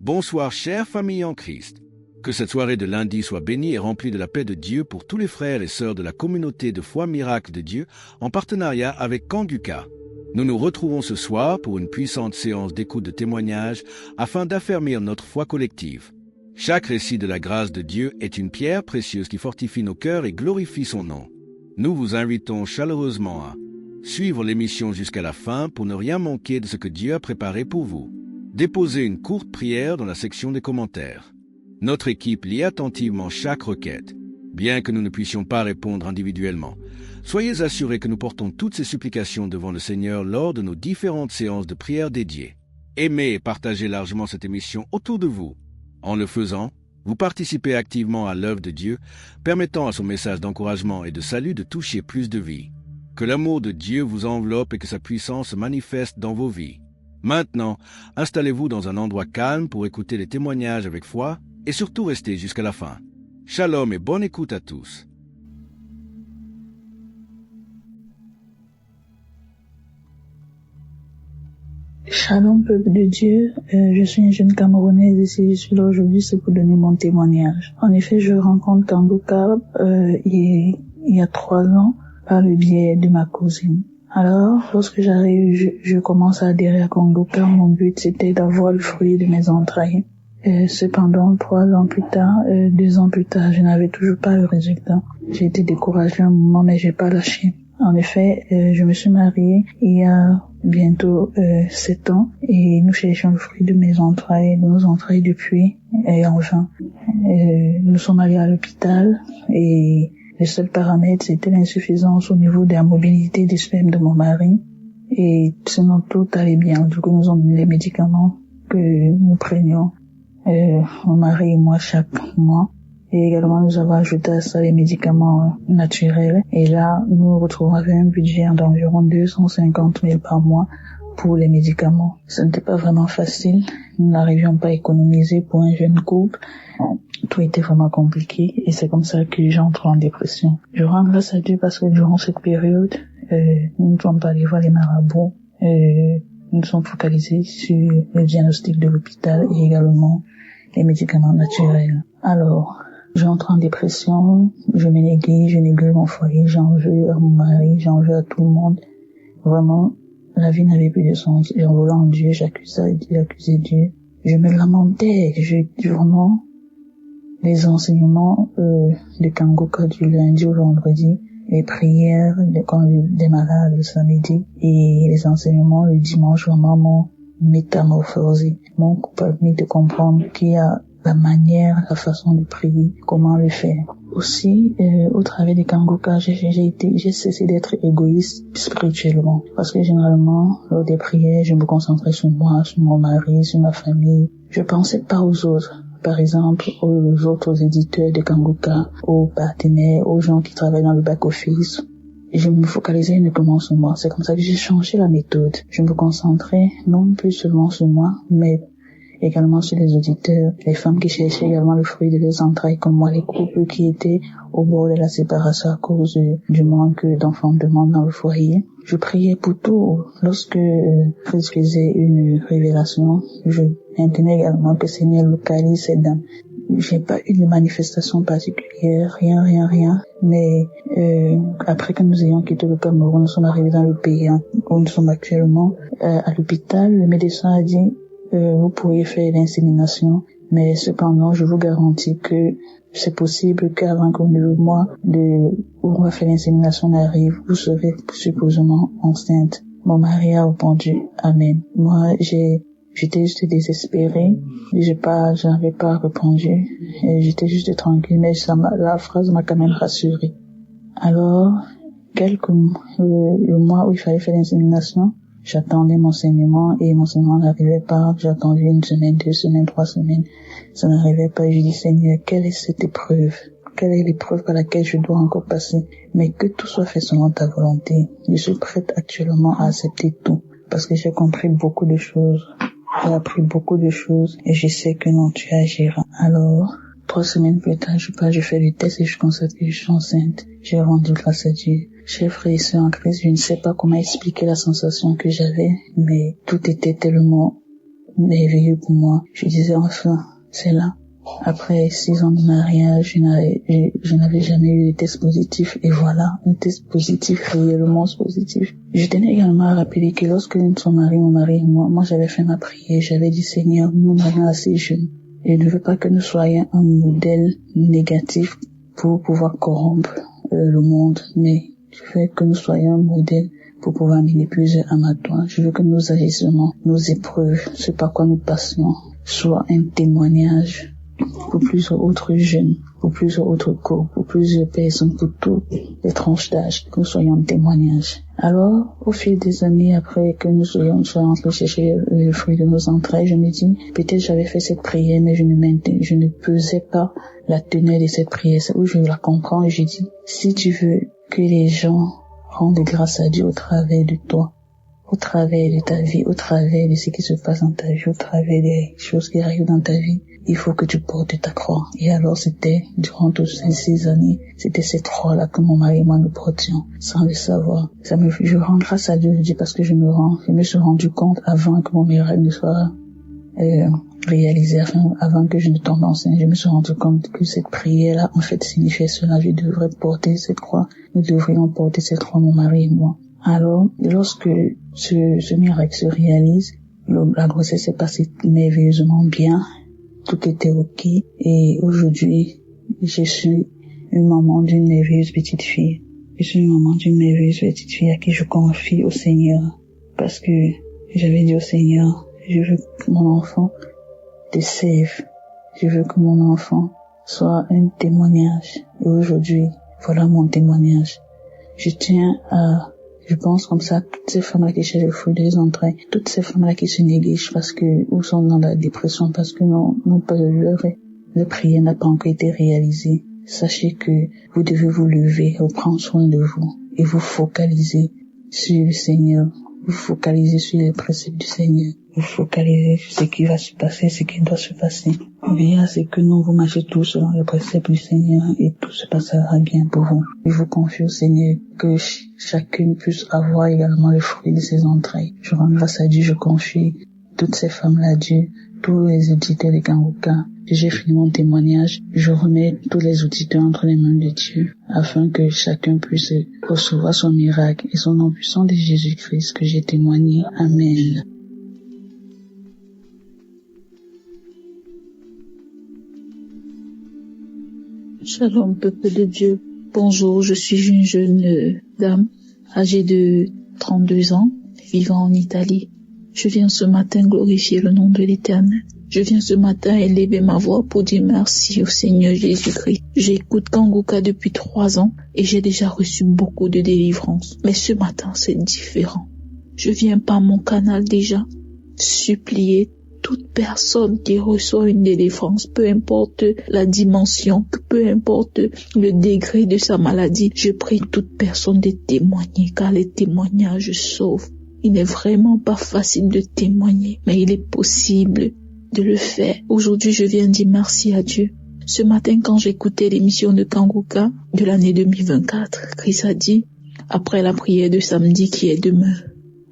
Bonsoir chère famille en Christ. Que cette soirée de lundi soit bénie et remplie de la paix de Dieu pour tous les frères et sœurs de la communauté de foi miracle de Dieu en partenariat avec Kanguka. Nous nous retrouvons ce soir pour une puissante séance d'écoute de témoignages afin d'affermir notre foi collective. Chaque récit de la grâce de Dieu est une pierre précieuse qui fortifie nos cœurs et glorifie son nom. Nous vous invitons chaleureusement à suivre l'émission jusqu'à la fin pour ne rien manquer de ce que Dieu a préparé pour vous. Déposez une courte prière dans la section des commentaires. Notre équipe lit attentivement chaque requête, bien que nous ne puissions pas répondre individuellement. Soyez assurés que nous portons toutes ces supplications devant le Seigneur lors de nos différentes séances de prière dédiées. Aimez et partagez largement cette émission autour de vous. En le faisant, vous participez activement à l'œuvre de Dieu, permettant à son message d'encouragement et de salut de toucher plus de vies. Que l'amour de Dieu vous enveloppe et que sa puissance se manifeste dans vos vies. Maintenant, installez-vous dans un endroit calme pour écouter les témoignages avec foi et surtout restez jusqu'à la fin. Shalom et bonne écoute à tous. Shalom peuple de Dieu, je suis une jeune Camerounaise et si je suis là aujourd'hui c'est pour donner mon témoignage. En effet, je rencontre Kanguka il y a 3 ans par le biais de ma cousine. Alors, lorsque j'arrive, je commence à adhérer à Kanguka. Mon but c'était d'avoir le fruit de mes entrailles. Cependant, 2 ans plus tard, je n'avais toujours pas le résultat. J'ai été découragée un moment, mais j'ai pas lâché. En effet, je me suis mariée il y a bientôt 7 ans et nous cherchons le fruit de nos entrailles depuis et en vain. Nous sommes allés à l'hôpital et le seul paramètre c'était l'insuffisance au niveau de la mobilité des spermes de mon mari et sinon tout allait bien. Du coup, nous avons donné les médicaments que nous prenions, mon mari et moi chaque mois. Et également, nous avons ajouté à ça les médicaments naturels. Et là, nous nous retrouvons avec un budget d'environ 250 000 par mois pour les médicaments. Ce n'était pas vraiment facile. Nous n'arrivions pas à économiser pour un jeune couple. Tout était vraiment compliqué. Et c'est comme ça que j'entre en dépression. Je rends grâce à Dieu parce que durant cette période, nous ne sommes pas allés voir les marabouts. Nous sommes focalisés sur le diagnostic de l'hôpital et également les médicaments naturels. Alors, j'entre en dépression, je me néglige, je néglige mon foyer, j'en veux à mon mari, j'en veux à tout le monde. Vraiment, la vie n'avait plus de sens. J'en voulais en Dieu, j'accusais Dieu. Je me lamentais, vraiment, les enseignements de Kanguka du lundi au vendredi, les prières quand des malades le samedi et les enseignements le dimanche vraiment m'ont métamorphosé, m'ont permis de comprendre qu'il y a la manière, la façon de prier, comment le faire. Aussi, au travers des Kanguka, j'ai cessé d'être égoïste spirituellement. Parce que généralement, lors des prières, je me concentrais sur moi, sur mon mari, sur ma famille. Je pensais pas aux autres. Par exemple, aux autres éditeurs de Kanguka, aux partenaires, aux gens qui travaillent dans le back-office. Je me focalisais uniquement sur moi. C'est comme ça que j'ai changé la méthode. Je me concentrais non plus seulement sur moi, mais également sur les auditeurs, les femmes qui cherchaient également le fruit de leurs entrailles, comme moi, les couples qui étaient au bord de la séparation à cause du manque d'enfants de monde dans le foyer. Je priais pour tout. Lorsque je faisais une révélation, je maintenais également que Seigneur localise ces dames. J'ai pas eu de manifestation particulière, rien. Mais après que nous ayons quitté le Cameroun, nous sommes arrivés dans le pays où nous sommes actuellement. À l'hôpital, le médecin a dit vous pourriez faire l'insémination, mais cependant, je vous garantis que c'est possible qu'avant que le mois où on va faire l'insémination n'arrive, vous serez supposément enceinte. Mon mari a répondu Amen. Moi, j'étais juste désespérée. Je n'avais pas répondu. J'étais juste tranquille, mais la phrase m'a quand même rassurée. Alors, le mois où il fallait faire l'insémination, j'attendais mon enseignement et mon enseignement n'arrivait pas. J'ai attendu 1 semaine, 2 semaines, 3 semaines. Ça n'arrivait pas. Je dis Seigneur, quelle est cette épreuve? Quelle est l'épreuve par laquelle je dois encore passer? Mais que tout soit fait selon ta volonté. Je suis prête actuellement à accepter tout parce que j'ai compris beaucoup de choses. J'ai appris beaucoup de choses et je sais que non, tu agiras. Alors, 3 semaines plus tard, je fais le test et je constate que je suis enceinte. J'ai rendu grâce à Dieu. Chers frères et sœurs en Christ, je ne sais pas comment expliquer la sensation que j'avais, mais tout était tellement merveilleux pour moi. Je disais enfin, c'est là. Après 6 ans de mariage, je n'avais jamais eu de test positif. Et voilà, un test positif, réellement positif. Je tenais également à rappeler que lorsque nous sommes mariés, mon mari et moi j'avais fait ma prière. J'avais dit, Seigneur, nous marions assez jeunes. Je ne veux pas que nous soyons un modèle négatif pour pouvoir corrompre le monde, mais je veux que nous soyons un modèle pour pouvoir amener plusieurs à ma toi. Je veux que nos agissements, nos épreuves, ce par quoi nous passions, soient un témoignage pour plusieurs autres jeunes, pour plusieurs autres couples, pour plusieurs personnes, pour toutes les tranches d'âge, que nous soyons un témoignage. Alors, au fil des années, après que nous soyons rentrés chercher le fruit de nos entrailles, je me dis, peut-être j'avais fait cette prière, mais je ne pesais pas la teneur de cette prière. C'est où je la comprends et je dis, si tu veux que les gens rendent grâce à Dieu au travers de toi, au travers de ta vie, au travers de ce qui se passe dans ta vie, au travers des choses qui arrivent dans ta vie, il faut que tu portes ta croix. Et alors c'était, durant toutes ces années, c'était cette croix-là que mon mari et moi nous portions, sans le savoir. Je rends grâce à Dieu, je dis parce que je me suis rendu compte avant que mon miracle ne soit réalisé, avant que je ne tombe enceinte. Je me suis rendu compte que cette prière-là, en fait, signifiait cela. Je devrais porter cette croix. Nous devrions porter cette croix, mon mari et moi. Alors, lorsque ce miracle se réalise, la grossesse s'est passée merveilleusement bien. Tout était ok. Et aujourd'hui, je suis une maman d'une merveilleuse petite fille. Je suis une maman d'une merveilleuse petite fille à qui je confie au Seigneur. Parce que j'avais dit au Seigneur, je veux que mon enfant te serve. Je veux que mon enfant soit un témoignage. Et aujourd'hui, voilà mon témoignage. Je pense comme ça, toutes ces femmes-là qui cherchent le fruit des entrailles, toutes ces femmes-là qui se négligent ou sont dans la dépression parce que leur prière n'a pas encore été réalisée. Sachez que vous devez vous lever, reprendre soin de vous et vous focaliser sur le Seigneur. Vous focalisez sur les principes du Seigneur. Vous focalisez sur ce qui va se passer, ce qui doit se passer. Veillez à ce que non, vous marchez tous selon les préceptes du Seigneur et tout se passera bien pour vous. Je vous confie au Seigneur que chacune puisse avoir également le fruit de ses entrailles. Je rends grâce à Dieu, je confie toutes ces femmes-là à Dieu, tous les auditeurs de Kanguka. J'ai fini mon témoignage. Je remets tous les auditeurs entre les mains de Dieu afin que chacun puisse recevoir son miracle et son nom puissant de Jésus-Christ que j'ai témoigné. Amen. Shalom, peuple de Dieu. Bonjour, je suis une jeune dame âgée de 32 ans, vivant en Italie. Je viens ce matin glorifier le nom de l'Éternel. Je viens ce matin élever ma voix pour dire merci au Seigneur Jésus-Christ. J'écoute Kanguka depuis 3 ans et j'ai déjà reçu beaucoup de délivrance. Mais ce matin, c'est différent. Je viens par mon canal déjà supplier toute personne qui reçoit une délivrance, peu importe la dimension, peu importe le degré de sa maladie. Je prie toute personne de témoigner car les témoignages sauvent. Il n'est vraiment pas facile de témoigner, mais il est possible de le faire. Aujourd'hui, je viens dire merci à Dieu. Ce matin, quand j'écoutais l'émission de Kanguka de l'année 2024, Chris a dit, après la prière de samedi qui est demain,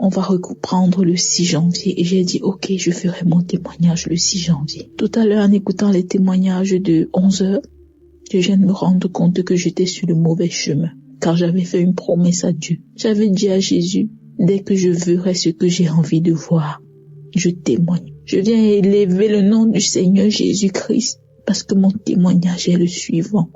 on va reprendre le 6 janvier. Et j'ai dit, ok, je ferai mon témoignage le 6 janvier. Tout à l'heure, en écoutant les témoignages de 11h, je viens de me rendre compte que j'étais sur le mauvais chemin, car j'avais fait une promesse à Dieu. J'avais dit à Jésus, dès que je verrai ce que j'ai envie de voir, je témoigne. Je viens élever le nom du Seigneur Jésus-Christ parce que mon témoignage est le suivant.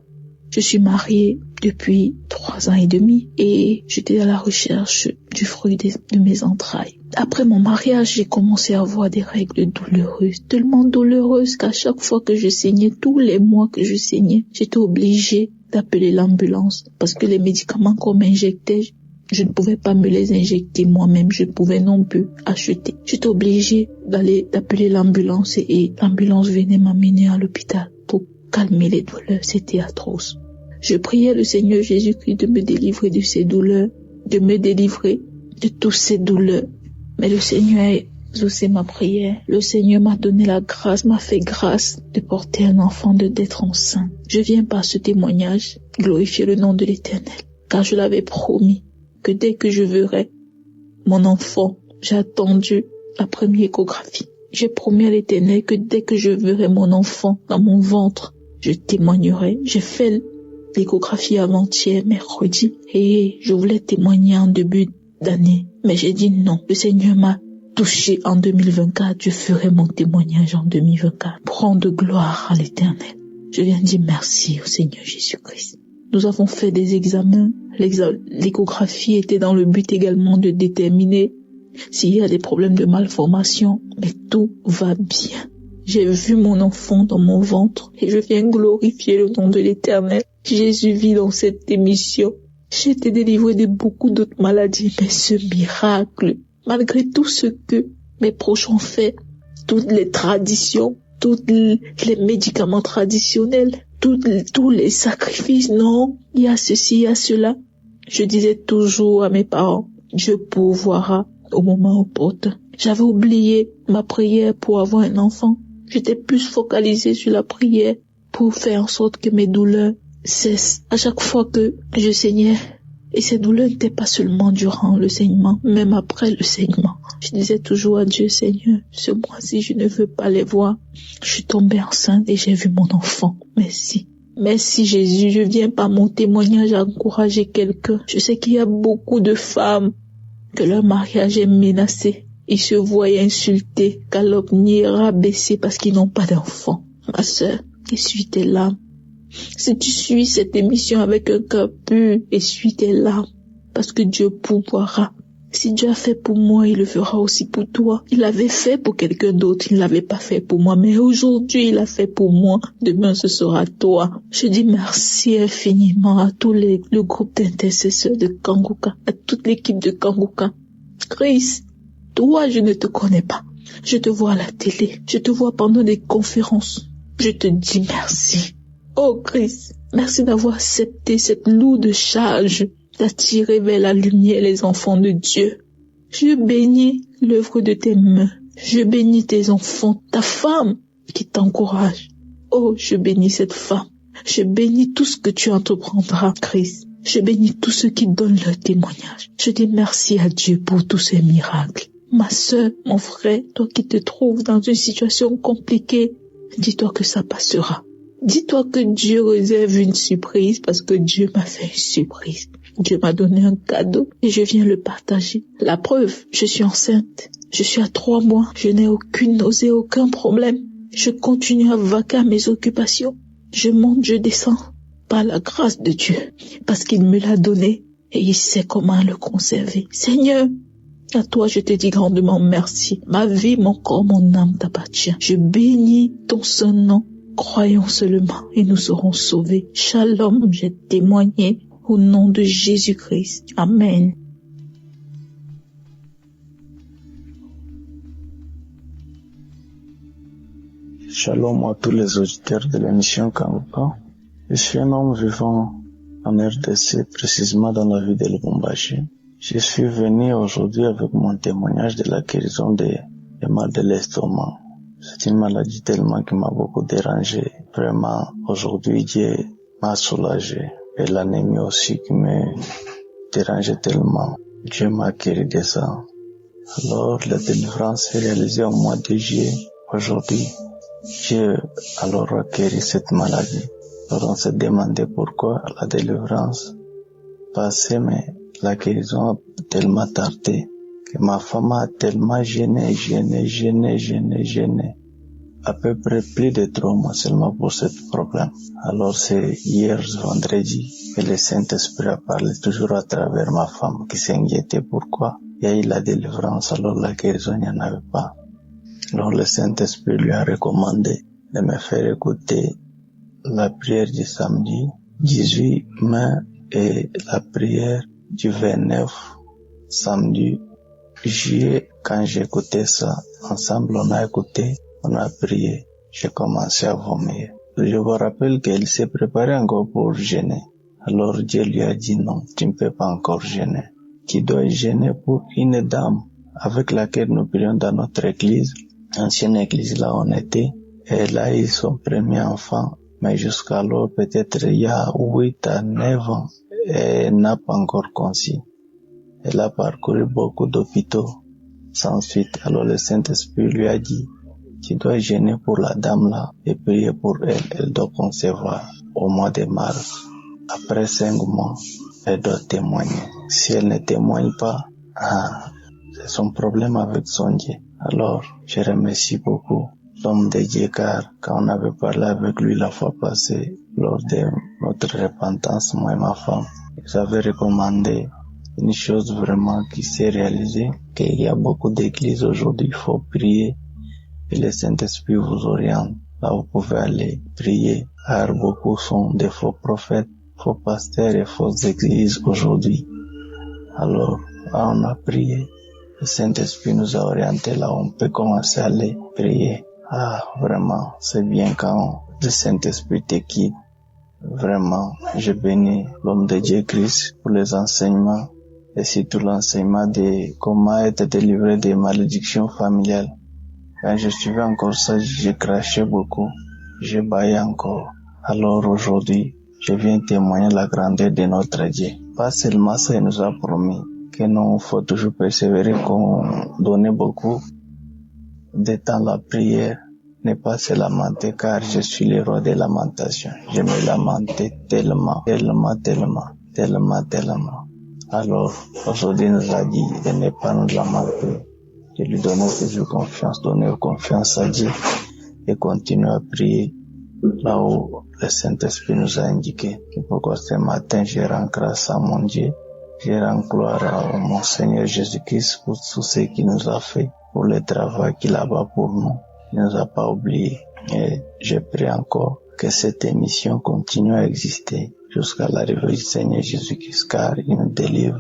Je suis mariée depuis 3 ans et demi et j'étais à la recherche du fruit de mes entrailles. Après mon mariage, j'ai commencé à avoir des règles douloureuses, tellement douloureuses qu'à chaque fois que je saignais, tous les mois que je saignais, j'étais obligée d'appeler l'ambulance parce que les médicaments qu'on m'injectait, je ne pouvais pas me les injecter moi-même, je ne pouvais non plus acheter. J'étais obligée d'appeler l'ambulance et l'ambulance venait m'amener à l'hôpital pour calmer les douleurs. C'était atroce. Je priais le Seigneur Jésus-Christ de me délivrer de ces douleurs, de me délivrer de toutes ces douleurs. Mais le Seigneur a exaucé ma prière. Le Seigneur m'a donné la grâce, m'a fait grâce de porter un enfant, d'être enceinte. Je viens par ce témoignage glorifier le nom de l'Éternel, car je l'avais promis que dès que je verrai mon enfant, j'ai attendu la première échographie. J'ai promis à l'Éternel que dès que je verrai mon enfant dans mon ventre, je témoignerai. J'ai fait l'échographie avant-hier, mercredi, et je voulais témoigner en début d'année. Mais j'ai dit non. Le Seigneur m'a touché en 2024. Je ferai mon témoignage en 2024. Pour rendre gloire à l'Éternel. Je viens dire merci au Seigneur Jésus-Christ. Nous avons fait des examens. L'échographie était dans le but également de déterminer s'il y a des problèmes de malformation. Mais tout va bien. J'ai vu mon enfant dans mon ventre et je viens glorifier le nom de l'Éternel. Jésus vit dans cette émission. J'ai été délivrée de beaucoup d'autres maladies, mais ce miracle, malgré tout ce que mes proches ont fait, toutes les traditions, tous les médicaments traditionnels, tous les sacrifices, non, il y a ceci, il y a cela. Je disais toujours à mes parents, Dieu pourvoira au moment opportun. J'avais oublié ma prière pour avoir un enfant. J'étais plus focalisée sur la prière pour faire en sorte que mes douleurs cessent. À chaque fois que je saignais, et ces douleurs n'étaient pas seulement durant le saignement, même après le saignement. Je disais toujours à Dieu, Seigneur, ce mois-ci, je ne veux pas les voir. Je suis tombée enceinte et j'ai vu mon enfant. Merci. Merci Jésus, je viens par mon témoignage encourager quelqu'un. Je sais qu'il y a beaucoup de femmes que leur mariage est menacé. Ils se voient insultés, calomniés, rabaissés parce qu'ils n'ont pas d'enfant. Ma sœur, essuie tes larmes. Si tu suis cette émission avec un cœur pur, essuie tes larmes, parce que Dieu pourvoira. Si Dieu a fait pour moi, il le fera aussi pour toi. Il l'avait fait pour quelqu'un d'autre, il ne l'avait pas fait pour moi, mais aujourd'hui il l'a fait pour moi. Demain ce sera toi. Je dis merci infiniment à tous le groupe d'intercesseurs de Kanguka, à toute l'équipe de Kanguka. Chris, toi, je ne te connais pas. Je te vois à la télé. Je te vois pendant des conférences. Je te dis merci. Oh Christ, merci d'avoir accepté cette lourde charge d'attirer vers la lumière les enfants de Dieu. Je bénis l'œuvre de tes mains. Je bénis tes enfants, ta femme qui t'encourage. Oh, je bénis cette femme. Je bénis tout ce que tu entreprendras, Christ. Je bénis tous ceux qui donnent leur témoignage. Je dis merci à Dieu pour tous ces miracles. Ma sœur, mon frère, toi qui te trouves dans une situation compliquée, dis-toi que ça passera. Dis-toi que Dieu réserve une surprise parce que Dieu m'a fait une surprise. Dieu m'a donné un cadeau et je viens le partager. La preuve, je suis enceinte. Je suis à 3 mois. Je n'ai aucune nausée, aucun problème. Je continue à vaquer à mes occupations. Je monte, je descends par la grâce de Dieu parce qu'il me l'a donné et il sait comment le conserver. Seigneur, à toi, je te dis grandement merci. Ma vie, mon corps, mon âme t'appartient. Je bénis ton saint nom. Croyons seulement et nous serons sauvés. Shalom, j'ai témoigné au nom de Jésus-Christ. Amen. Shalom à tous les auditeurs de l'émission Kanguka. Je suis un homme vivant en RDC, précisément dans la ville de Lubumbashi. Je suis venu aujourd'hui avec mon témoignage de la guérison des mal de l'estomac. C'est une maladie tellement qui m'a beaucoup dérangé. Vraiment, aujourd'hui, Dieu m'a soulagé. Et l'anémie aussi qui me dérangeait tellement. Dieu m'a guéri de ça. Alors, la délivrance est réalisée au mois de juillet. Aujourd'hui, Dieu alors a guéri cette maladie. Alors on s'est demandé pourquoi la délivrance passait, mais la guérison a tellement tardé que ma femme a tellement gêné. À peu près plus de 3 mois seulement pour ce problème. Alors c'est hier vendredi que le Saint-Esprit a parlé toujours à travers ma femme qui s'inquiétait pourquoi il y a eu la délivrance alors la guérison il n'y en avait pas. Alors le Saint-Esprit lui a recommandé de me faire écouter la prière du samedi 18 mai et la prière du 29 samedi juillet. Quand j'ai écouté ça, ensemble on a écouté, on a prié, j'ai commencé à vomir. Je vous rappelle qu'elle s'est préparée encore pour jeûner. Alors Dieu lui a dit non, tu ne peux pas encore jeûner. Tu dois jeûner pour une dame avec laquelle nous prions dans notre église, ancienne église là on était. Elle a eu son premier enfant, mais jusqu'alors peut-être il y a 8 à 9 ans, elle n'a pas encore conçu. Elle a parcouru beaucoup d'hôpitaux sans suite. Alors le Saint-Esprit lui a dit, Tu dois gêner pour la dame là et prier pour elle. Elle doit concevoir au mois de mars. Après 5 mois, elle doit témoigner. Si elle ne témoigne pas, c'est son problème avec son Dieu. Alors, je remercie beaucoup l'homme de Dieu, car quand on avait parlé avec lui la fois passée, lors de notre repentance, moi et ma femme, j'avais recommandé une chose vraiment qui s'est réalisée, qu'il y a beaucoup d'églises aujourd'hui, il faut prier et le Saint-Esprit vous oriente. Là, vous pouvez aller prier, car beaucoup sont des faux prophètes, faux pasteurs et fausses églises aujourd'hui. Alors, là, on a prié. Le Saint-Esprit nous a orientés, là, on peut commencer à aller prier. Vraiment, c'est bien quand le Saint-Esprit te quitte. Vraiment, je bénis l'homme de Dieu Christ pour les enseignements et surtout l'enseignement de comment être délivré des malédictions familiales. Quand je suivais encore ça, je crachais beaucoup, je baillais encore. Alors aujourd'hui, je viens témoigner la grandeur de notre Dieu. Pas seulement ça, il nous a promis que nous, faut toujours persévérer, qu'on donne beaucoup de temps la prière, ne pas se lamenter, car je suis le roi de lamentation. Je me lamentais tellement. Alors, aujourd'hui, il nous a dit de ne pas nous lamenter, de lui donner toujours confiance, donner confiance à Dieu et continuer à prier là où le Saint-Esprit nous a indiqué. Et pourquoi ce matin, je rends grâce à mon Dieu, je rends gloire à mon Seigneur Jésus-Christ pour tout ce qu'il nous a fait, pour le travail qu'il a fait pour nous. Il ne nous a pas oubliés. Et je prie encore que cette émission continue à exister jusqu'à l'arrivée du Seigneur Jésus-Christ, car il nous délivre.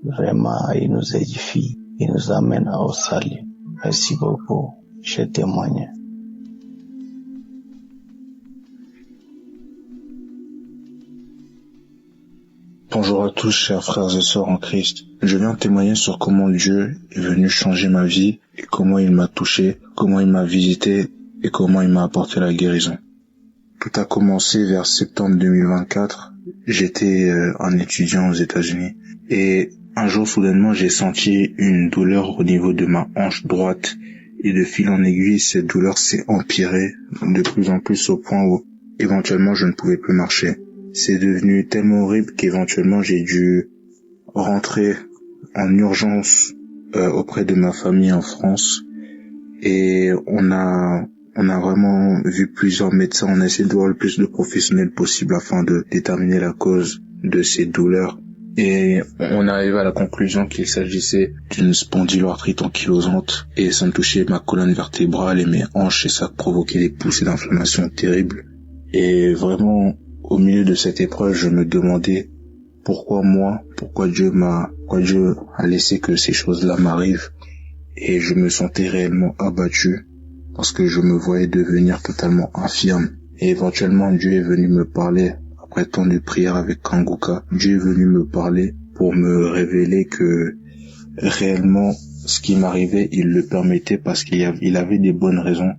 Vraiment, il nous édifie. Il nous amène au salut. Merci beaucoup. Je témoigne. Bonjour à tous, chers frères et sœurs en Christ. Je viens témoigner sur comment Dieu est venu changer ma vie et comment il m'a touché, comment il m'a visité et comment il m'a apporté la guérison. Tout a commencé vers septembre 2024. J'étais un étudiant aux États-Unis et un jour soudainement j'ai senti une douleur au niveau de ma hanche droite et de fil en aiguille cette douleur s'est empirée de plus en plus au point où éventuellement je ne pouvais plus marcher. C'est devenu tellement horrible qu'éventuellement j'ai dû rentrer en urgence auprès de ma famille en France et on a vraiment vu plusieurs médecins, on a essayé de voir le plus de professionnels possible afin de déterminer la cause de ces douleurs et on arrive à la conclusion qu'il s'agissait d'une spondyloarthrite ankylosante et ça me touchait ma colonne vertébrale et mes hanches et ça provoquait des poussées d'inflammation terribles et vraiment au milieu de cette épreuve, je me demandais pourquoi Dieu a laissé que ces choses-là m'arrivent et je me sentais réellement abattu parce que je me voyais devenir totalement infirme et éventuellement Dieu est venu me parler après tant de prières avec Kanguka. Dieu est venu me parler pour me révéler que réellement ce qui m'arrivait, il le permettait parce qu'il avait des bonnes raisons.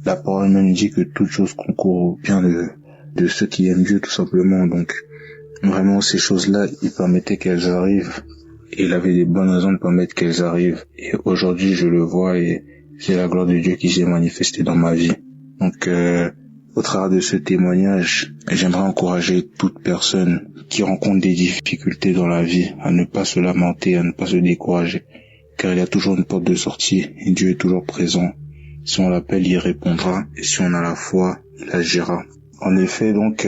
La parole même dit que toute chose concourt au bien de ceux qui aiment Dieu tout simplement. Donc vraiment ces choses-là, il permettait qu'elles arrivent et il avait des bonnes raisons de permettre qu'elles arrivent et aujourd'hui je le vois et c'est la gloire de Dieu qui s'est manifestée dans ma vie. Donc au travers de ce témoignage, j'aimerais encourager toute personne qui rencontre des difficultés dans la vie à ne pas se lamenter, à ne pas se décourager, car il y a toujours une porte de sortie et Dieu est toujours présent. Si on l'appelle, il répondra et si on a la foi, il agira. En effet, donc,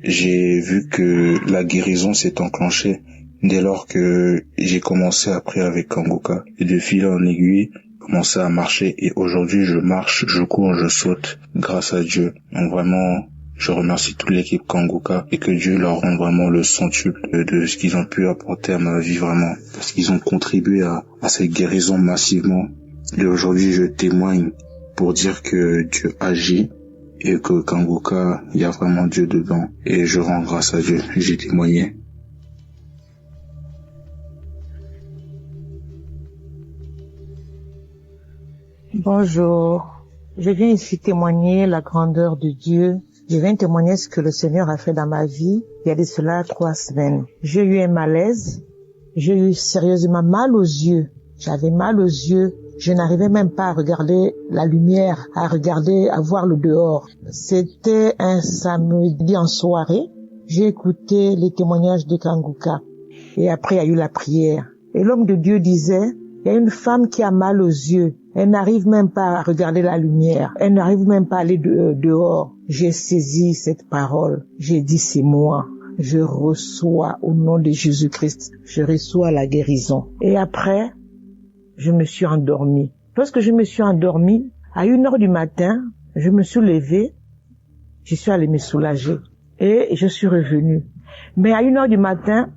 j'ai vu que la guérison s'est enclenchée dès lors que j'ai commencé à prier avec Kanguka. Et de fil en aiguille, commencé à marcher. Et aujourd'hui, je marche, je cours, je saute grâce à Dieu. Donc vraiment, je remercie toute l'équipe Kanguka et que Dieu leur rende vraiment le centuple de ce qu'ils ont pu apporter à ma vie vraiment. Parce qu'ils ont contribué à cette guérison massivement. Et aujourd'hui, je témoigne pour dire que Dieu agit. Et que Kanguka, il y a vraiment Dieu dedans. Et je rends grâce à Dieu. J'ai témoigné. Bonjour. Je viens ici témoigner la grandeur de Dieu. Je viens témoigner ce que le Seigneur a fait dans ma vie il y a de cela 3 semaines. J'ai eu un malaise. J'ai eu sérieusement mal aux yeux. J'avais mal aux yeux. Je n'arrivais même pas à regarder la lumière, à voir le dehors. C'était un samedi en soirée. J'ai écouté les témoignages de Kanguka. Et après, il y a eu la prière. Et l'homme de Dieu disait, il y a une femme qui a mal aux yeux. Elle n'arrive même pas à regarder la lumière. Elle n'arrive même pas à aller dehors. J'ai saisi cette parole. J'ai dit, c'est moi. Je reçois au nom de Jésus-Christ. Je reçois la guérison. Et après, je me suis endormie. Lorsque je me suis endormie, à 1h du matin, je me suis levée. Je suis allée me soulager. Et je suis revenue. Mais à 1h du matin,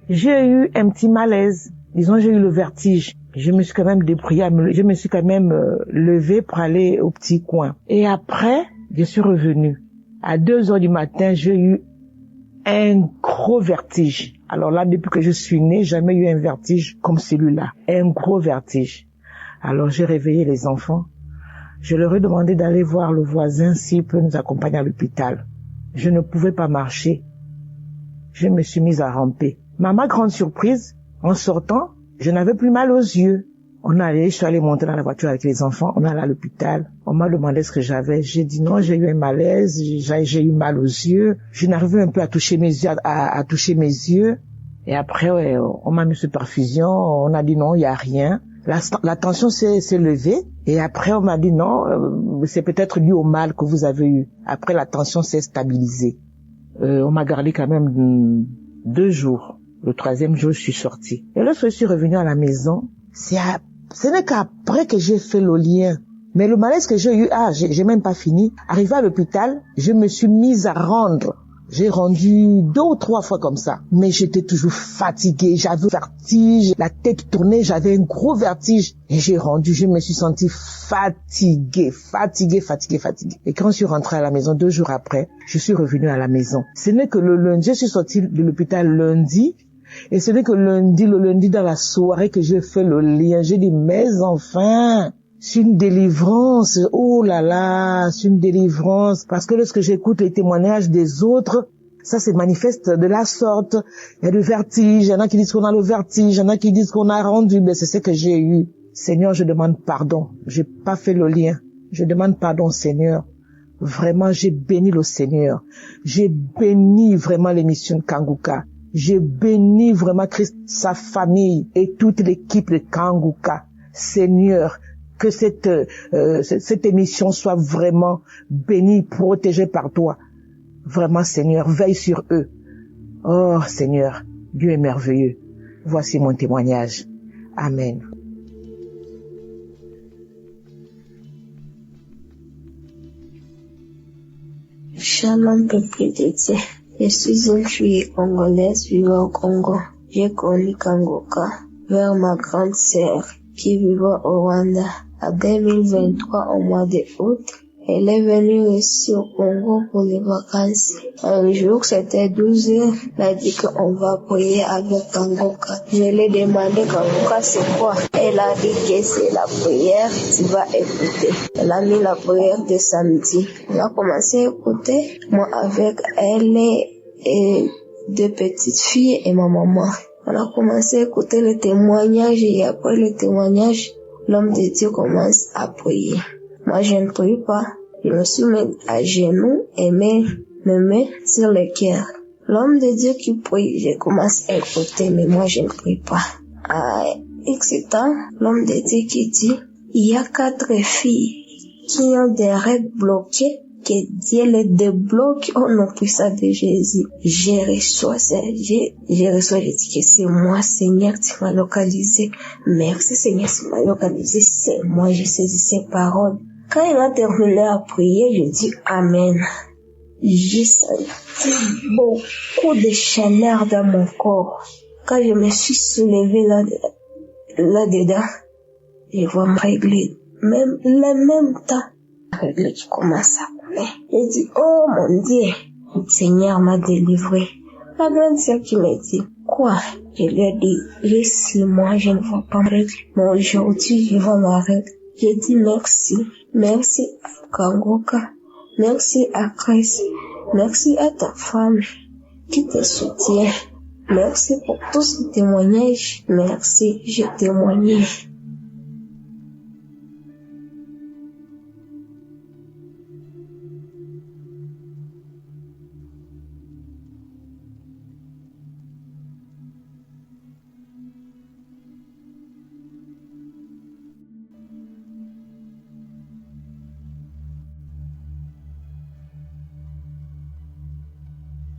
j'ai eu un petit malaise. Disons, j'ai eu le vertige. Je me suis quand même débrouillée, je me suis quand même levée pour aller au petit coin. Et après, je suis revenue. À 2h du matin, j'ai eu un gros vertige. Alors là, depuis que je suis née, jamais eu un vertige comme celui-là. Un gros vertige. Alors j'ai réveillé les enfants. Je leur ai demandé d'aller voir le voisin s'il peut nous accompagner à l'hôpital. Je ne pouvais pas marcher. Je me suis mise à ramper. Mais à ma grande surprise, en sortant, je n'avais plus mal aux yeux. Je suis allée monter dans la voiture avec les enfants, on allait à l'hôpital. On m'a demandé ce que j'avais. J'ai dit non, j'ai eu un malaise, j'ai eu mal aux yeux. Je n'arrivais un peu à toucher mes yeux, à toucher mes yeux. Et après, on m'a mis sous perfusion, on a dit non, il y a rien. La tension s'est levée. Et après, on m'a dit non, c'est peut-être dû au mal que vous avez eu. Après, la tension s'est stabilisée. On m'a gardé quand même 2 jours. Le 3e jour, je suis sortie. Et lorsque je suis revenue à la maison, ce n'est qu'après que j'ai fait le lien. Mais le malaise que j'ai eu, j'ai même pas fini. Arrivé à l'hôpital, je me suis mise à rendre. J'ai rendu 2 ou 3 fois comme ça. Mais j'étais toujours fatiguée, j'avais vertige, la tête tournait, j'avais un gros vertige. Et je me suis sentie fatiguée. Et quand je suis rentrée à la maison 2 jours après, je suis revenue à la maison. Ce n'est que le lundi, je suis sortie de l'hôpital lundi. Et ce n'est que le lundi dans la soirée que j'ai fait le lien. J'ai dit, mais enfin, c'est une délivrance. Oh là là, c'est une délivrance. Parce que lorsque j'écoute les témoignages des autres, ça se manifeste de la sorte. Il y a du vertige. Il y en a qui disent qu'on a le vertige. Il y en a qui disent qu'on a rendu. Mais c'est ce que j'ai eu. Seigneur, je demande pardon. J'ai pas fait le lien. Je demande pardon, Seigneur. Vraiment, j'ai béni le Seigneur. J'ai béni vraiment l'émission de Kanguka. J'ai béni vraiment Christ, sa famille et toute l'équipe de Kanguka. Seigneur, que cette émission soit vraiment bénie, protégée par toi. Vraiment, Seigneur, veille sur eux. Oh, Seigneur, Dieu est merveilleux. Voici mon témoignage. Amen. Shalom, peuple de Dieu. Je suis une fille congolaise vivant au Congo. J'ai connu Kanguka vers ma grande sœur qui vivait au Rwanda. En 2023, au mois d'août, elle est venue ici au Congo pour les vacances. Un jour, c'était 12 heures, elle a dit qu'on va prier avec Kanguka. Je lui ai demandé Kanguka c'est quoi? Elle a dit que c'est la prière, tu vas écouter. Elle a mis la prière de samedi. On a commencé à écouter, moi avec elle et 2 petites filles et ma maman. On a commencé à écouter le témoignage et après le témoignage, l'homme de Dieu commence à prier. Moi, je ne prie pas. Je me suis mis à genoux et mes mains sur le cœur. L'homme de Dieu qui prie, je commence à écouter, mais moi, je ne prie pas. À X temps, l'homme de Dieu qui dit, il y a 4 filles qui ont des règles bloquées, que Dieu les débloque au nom puissant de Jésus. Je reçois, je dis que c'est moi, Seigneur, tu m'as localisé. Merci, Seigneur, tu m'as localisé, c'est moi, je saisis ces paroles. Quand il a terminé à prier, je dis Amen. J'ai senti beaucoup de chaleur dans mon corps. Quand je me suis soulevée là-dedans, je vois me régler. Même le même temps, la règle qui commence à couler. J'ai dit, oh mon Dieu, le Seigneur m'a délivré. La grande sœur qui m'a dit, quoi? Je lui ai dit, j'ai 6 mois, je ne vois pas ma règle. Mais aujourd'hui, je vois ma règle. J'ai dit merci. Merci à Kanguka. Merci à Christ. Merci à ta femme qui te soutient. Merci pour tout ce témoignage. Merci, j'ai témoigné.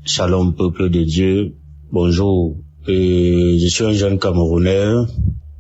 Shalom, peuple de Dieu. Bonjour. Je suis un jeune Camerounais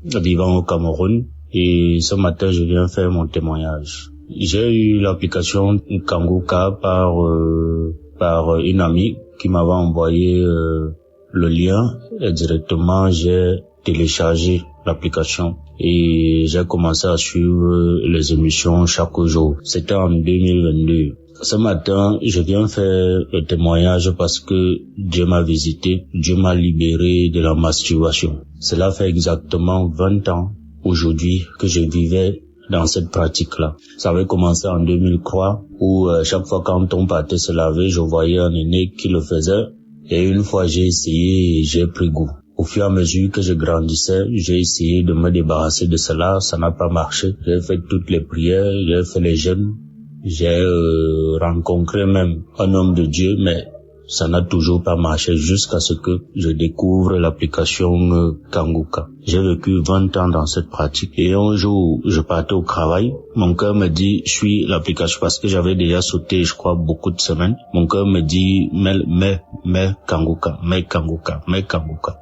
vivant au Cameroun et ce matin, je viens faire mon témoignage. J'ai eu l'application Kanguka par une amie qui m'avait envoyé le lien et directement j'ai téléchargé l'application et j'ai commencé à suivre les émissions chaque jour. C'était en 2022. Ce matin, je viens faire le témoignage parce que Dieu m'a visité, Dieu m'a libéré de la masturbation. Cela fait exactement 20 ans aujourd'hui que je vivais dans cette pratique-là. Ça avait commencé en 2003 où chaque fois quand on partait se laver, je voyais un aîné qui le faisait et une fois j'ai essayé et j'ai pris goût. Au fur et à mesure que je grandissais, j'ai essayé de me débarrasser de cela, ça n'a pas marché. J'ai fait toutes les prières, j'ai fait les jeûnes, j'ai rencontré même un homme de Dieu, mais ça n'a toujours pas marché jusqu'à ce que je découvre l'application Kanguka. J'ai vécu 20 ans dans cette pratique et un jour, je partais au travail. Mon cœur me dit, suis l'application parce que j'avais déjà sauté, je crois, beaucoup de semaines. Mon cœur me dit, mets Kanguka.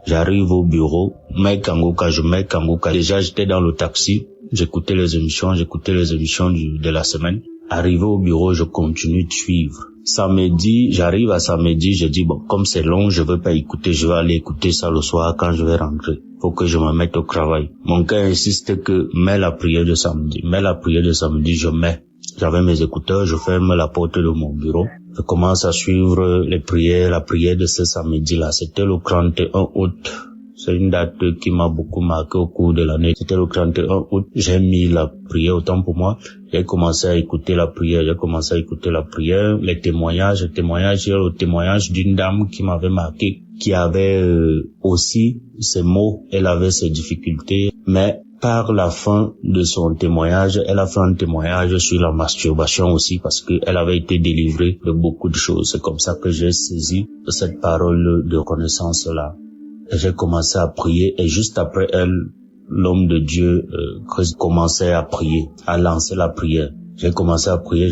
J'arrive au bureau, mets Kanguka, je mets Kanguka. Déjà, j'étais dans le taxi, j'écoutais les émissions de la semaine. Arrivé au bureau, je continue de suivre. Samedi, j'arrive à samedi, je dis bon, comme c'est long, je veux pas écouter, je vais aller écouter ça le soir quand je vais rentrer. Faut que je me mette au travail. Mon cœur insiste que mets la prière de samedi, je mets. J'avais mes écouteurs, je ferme la porte de mon bureau. Je commence à suivre les prières, la prière de ce samedi-là. C'était le 31 août. C'est une date qui m'a beaucoup marqué au cours de l'année. C'était le 31 août. J'ai mis la prière autant pour moi. J'ai commencé à écouter la prière. Les témoignages. J'ai le témoignage d'une dame qui m'avait marqué, qui avait aussi ses maux. Elle avait ses difficultés. Mais par la fin de son témoignage, elle a fait un témoignage sur la masturbation aussi parce qu'elle avait été délivrée de beaucoup de choses. C'est comme ça que j'ai saisi cette parole de reconnaissance-là. J'ai commencé à prier et juste après elle, l'homme de Dieu commençait à prier, à lancer la prière. J'ai commencé à prier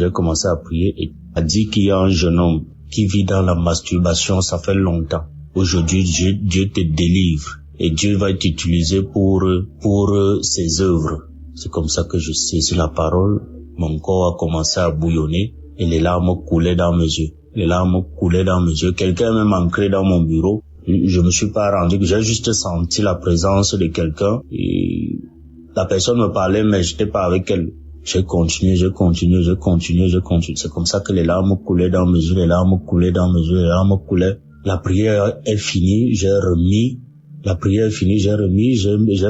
et a dit qu'il y a un jeune homme qui vit dans la masturbation, ça fait longtemps. Aujourd'hui, Dieu te délivre et Dieu va t'utiliser pour ses œuvres. C'est comme ça que je saisis la parole. Mon corps a commencé à bouillonner et les larmes coulaient dans mes yeux. Quelqu'un m'a manqué dans mon bureau. Je me suis pas rendu, j'ai juste senti la présence de quelqu'un et la personne me parlait mais j'étais pas avec elle. J'ai continué. C'est comme ça que les larmes coulaient dans mes yeux, La prière est finie, j'ai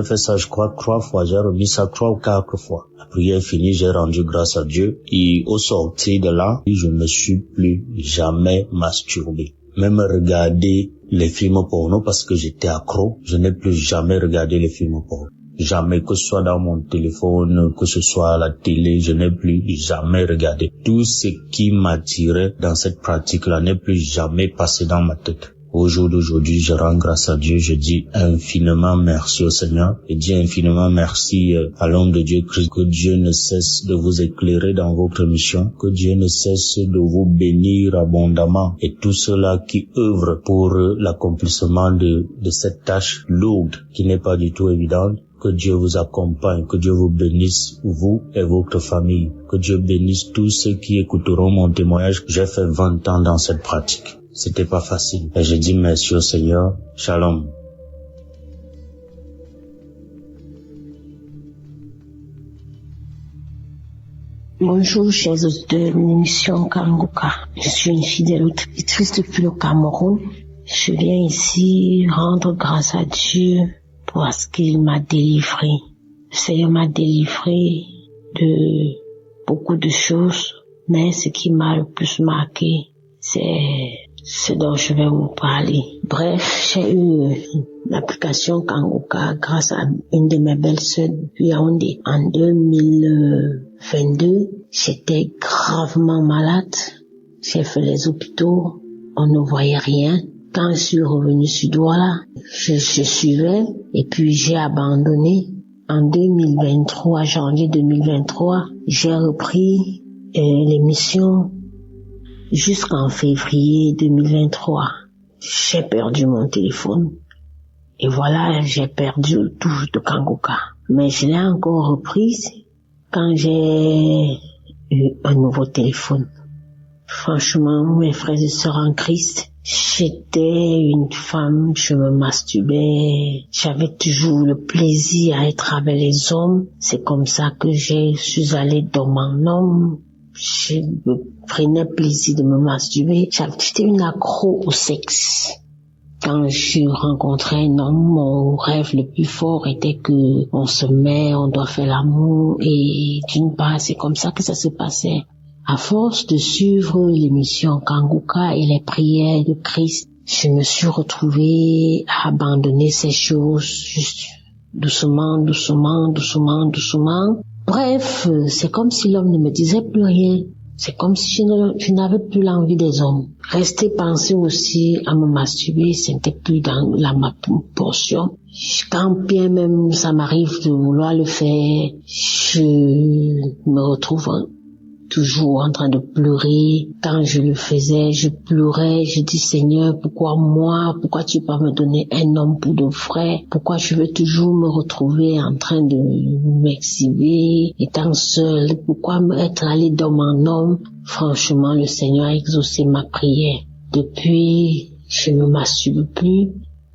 fait ça, je crois, 3 fois, j'ai remis ça 3 ou 4 fois. La prière est finie, j'ai rendu grâce à Dieu et au sortir de là, je ne me suis plus jamais masturbé. Même regarder les films porno parce que j'étais accro, je n'ai plus jamais regardé les films porno. Jamais, que ce soit dans mon téléphone, que ce soit à la télé, je n'ai plus jamais regardé. Tout ce qui m'attirait dans cette pratique-là n'est plus jamais passé dans ma tête. Au jour d'aujourd'hui, je rends grâce à Dieu, je dis infiniment merci au Seigneur, je dis infiniment merci à l'homme de Dieu Christ, que Dieu ne cesse de vous éclairer dans votre mission, que Dieu ne cesse de vous bénir abondamment et tous ceux-là qui œuvrent pour l'accomplissement de cette tâche lourde qui n'est pas du tout évidente. Que Dieu vous accompagne, que Dieu vous bénisse, vous et votre famille, que Dieu bénisse tous ceux qui écouteront mon témoignage. J'ai fait 20 ans dans cette pratique. C'était pas facile. Et je dis merci au Seigneur. Shalom. Bonjour, chers auditeurs de l'émission Kanguka. Je suis une fidèle auditrice depuis le Cameroun. Je viens ici rendre grâce à Dieu parce qu'il m'a délivré. Le Seigneur m'a délivré de beaucoup de choses, mais ce qui m'a le plus marqué, c'est ce dont je vais vous parler. Bref, j'ai eu l'application Kanguka grâce à une de mes belles-sœurs depuis Yaoundé. En 2022, j'étais gravement malade. J'ai fait les hôpitaux, on ne voyait rien. Quand je suis revenue sur Douala, je suivais et puis j'ai abandonné. En 2023, janvier 2023, j'ai repris l'émission jusqu'en février 2023. J'ai perdu mon téléphone. Et voilà, j'ai perdu le touche de Kanguka. Mais je l'ai encore reprise quand j'ai eu un nouveau téléphone. Franchement, mes frères et sœurs en Christ, j'étais une femme, je me masturbais, j'avais toujours le plaisir à être avec les hommes. C'est comme ça que je suis allée dans mon homme. Je me prenais plaisir de me masturber. J'étais une accro au sexe. Quand je rencontrais un homme, mon rêve le plus fort était que on se met, on doit faire l'amour, et d'une part, c'est comme ça que ça se passait. À force de suivre l'émission Kanguka et les prières de Christ, je me suis retrouvée à abandonner ces choses juste doucement. Bref, c'est comme si l'homme ne me disait plus rien. C'est comme si je n'avais plus l'envie des hommes. Rester penser aussi à me masturber, c'était plus dans ma portion. Quand bien même ça m'arrive de vouloir le faire, je me retrouve toujours en train de pleurer. Quand je le faisais, je pleurais, je dis Seigneur, pourquoi moi? Pourquoi tu vas me donner un homme pour de vrai? Pourquoi je veux toujours me retrouver en train de m'exhiber, étant seule? Pourquoi être allé dans mon homme? Franchement, le Seigneur a exaucé ma prière. Depuis, je ne masturbe plus.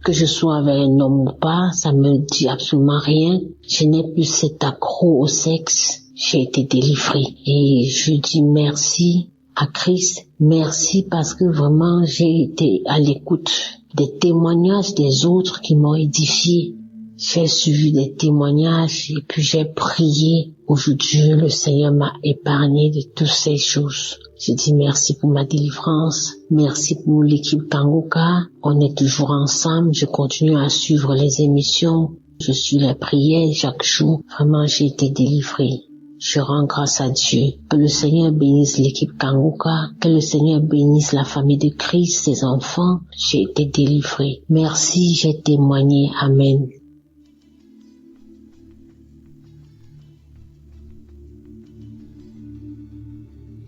Que je sois avec un homme ou pas, ça me dit absolument rien. Je n'ai plus cet accro au sexe. J'ai été délivrée et je dis merci à Christ, merci parce que vraiment j'ai été à l'écoute des témoignages des autres qui m'ont édifié. J'ai suivi des témoignages et puis j'ai prié. Aujourd'hui, le Seigneur m'a épargné de toutes ces choses. Je dis merci pour ma délivrance, merci pour l'équipe Kanguka. On est toujours ensemble, je continue à suivre les émissions, je suis les prières chaque jour. Vraiment, j'ai été délivrée. Je rends grâce à Dieu. Que le Seigneur bénisse l'équipe Kanguka. Que le Seigneur bénisse la famille de Christ, ses enfants. J'ai été délivrée. Merci, j'ai témoigné. Amen.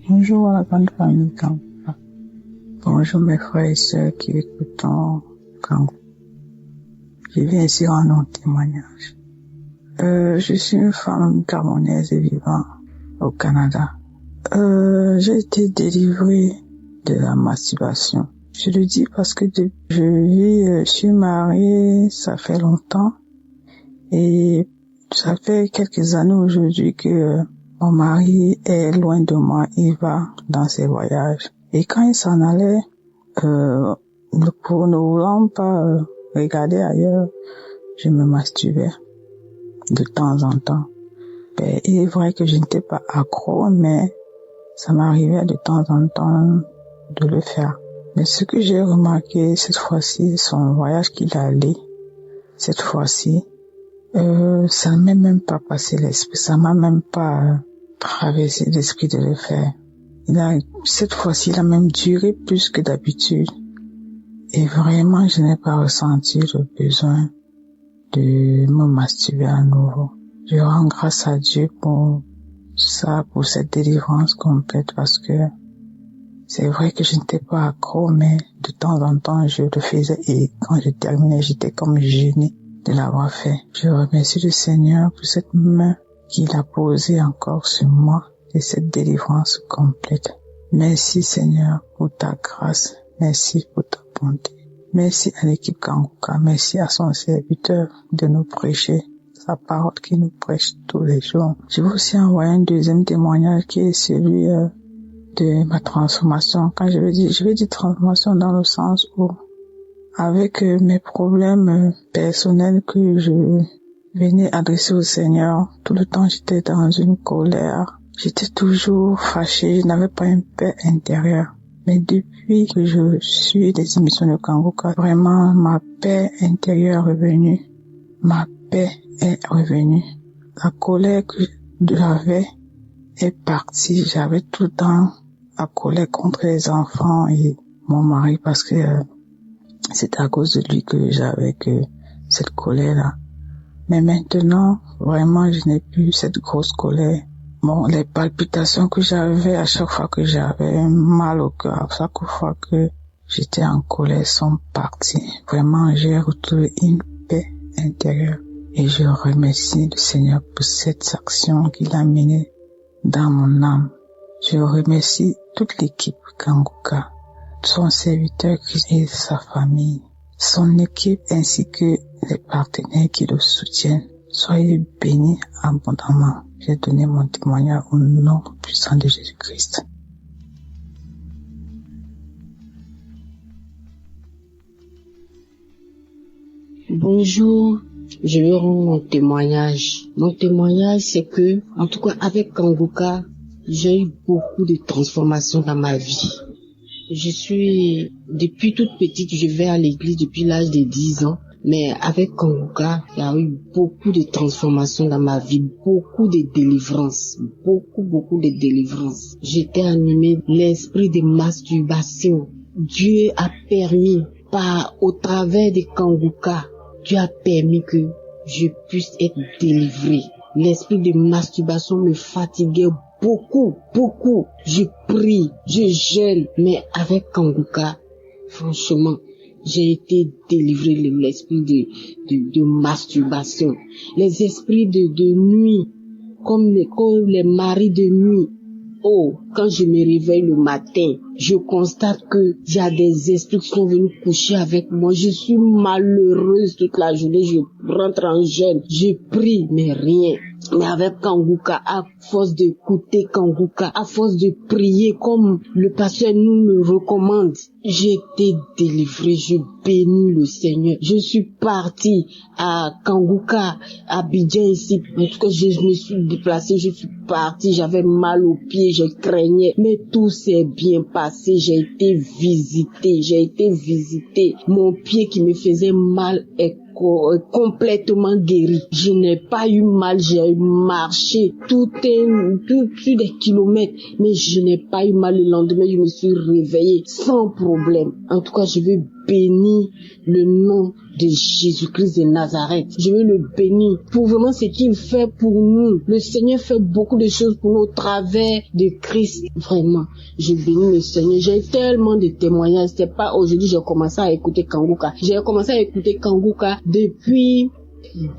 Bonjour à la grande famille Kanguka. Bonjour mes frères et sœurs qui écoutent Kanguka. Je viens ici rendre un témoignage. Je suis une femme camerounaise et vivant au Canada. J'ai été délivrée de la masturbation. Je le dis parce que je suis mariée, ça fait longtemps, et ça fait quelques années aujourd'hui que mon mari est loin de moi, il va dans ses voyages. Et quand il s'en allait, pour ne voulant pas regarder ailleurs, je me masturbais de temps en temps. Il est vrai que je n'étais pas accro, mais ça m'arrivait de temps en temps de le faire. Mais ce que j'ai remarqué cette fois-ci, son voyage qu'il a allé, cette fois-ci, ça ne m'est même pas passé l'esprit, ça m'a même pas traversé l'esprit de le faire. Cette fois-ci, il a même duré plus que d'habitude. Et vraiment, je n'ai pas ressenti le besoin de me masturber à nouveau. Je rends grâce à Dieu pour ça, pour cette délivrance complète, parce que c'est vrai que je n'étais pas accro, mais de temps en temps, je le faisais, et quand je terminais, j'étais comme gênée de l'avoir fait. Je remercie le Seigneur pour cette main qu'il a posée encore sur moi, et cette délivrance complète. Merci Seigneur pour ta grâce, merci pour ta bonté. Merci à l'équipe Kanguka, merci à son serviteur de nous prêcher sa parole qui nous prêche tous les jours. Je veux aussi envoyer un deuxième témoignage qui est celui de ma transformation. Quand je vais dire transformation dans le sens où, avec mes problèmes personnels que je venais adresser au Seigneur, tout le temps j'étais dans une colère, j'étais toujours fâchée, je n'avais pas une paix intérieure. Mais depuis que je suis des émissions de Kanguka, vraiment ma paix intérieure est revenue. Ma paix est revenue. La colère que j'avais est partie. J'avais tout le temps la colère contre les enfants et mon mari parce que c'est à cause de lui que j'avais cette colère-là. Mais maintenant, vraiment, je n'ai plus cette grosse colère Bon, les palpitations que j'avais à chaque fois que j'avais mal au cœur, à chaque fois que j'étais en colère, sont parties. Vraiment, j'ai retrouvé une paix intérieure. Et je remercie le Seigneur pour cette action qu'il a menée dans mon âme. Je remercie toute l'équipe Kanguka, son serviteur et sa famille, son équipe ainsi que les partenaires qui le soutiennent. Soyez bénis abondamment. J'ai donné mon témoignage au nom puissant de Jésus-Christ. Bonjour, je vais rendre mon témoignage. Mon témoignage, c'est que, en tout cas, avec Kanguka, j'ai eu beaucoup de transformations dans ma vie. Depuis toute petite, je vais à l'église depuis l'âge de 10 ans. Mais avec Kanguka, il y a eu beaucoup de transformations dans ma vie, beaucoup de délivrances, beaucoup de délivrances. J'étais animée de l'esprit de masturbation. Dieu a permis, au travers de Kanguka, Dieu a permis que je puisse être délivrée. L'esprit de masturbation me fatiguait beaucoup. Je prie, je jeûne, mais avec Kanguka, franchement, j'ai été délivrée de l'esprit de masturbation. Les esprits de nuit, comme les maris de nuit. Oh, quand je me réveille le matin, je constate que il y a des esprits qui sont venus coucher avec moi. Je suis malheureuse toute la journée. Je rentre en jeûne. Je prie, mais rien. Mais avec Kanguka, à force d'écouter Kanguka, à force de prier comme le pasteur nous le recommande, j'ai été délivrée. Je bénis le Seigneur. Je suis partie à Kanguka, à Abidjan ici. En tout cas, je me suis déplacée, je suis partie. J'avais mal aux pieds, je craignais. Mais tout s'est bien passé. J'ai été visitée. Mon pied qui me faisait mal est complètement guéri. Je n'ai pas eu mal, j'ai marché tout sur des kilomètres, mais je n'ai pas eu mal. Le lendemain, je me suis réveillée sans problème. En tout cas, je veux bénir le nom de Jésus-Christ de Nazareth. Je veux le bénir pour vraiment ce qu'il fait pour nous. Le Seigneur fait beaucoup de choses pour nous au travers de Christ. Vraiment, je bénis le Seigneur. J'ai tellement de témoignages. C'était pas aujourd'hui j'ai commencé à écouter Kanguka. J'ai commencé à écouter Kanguka depuis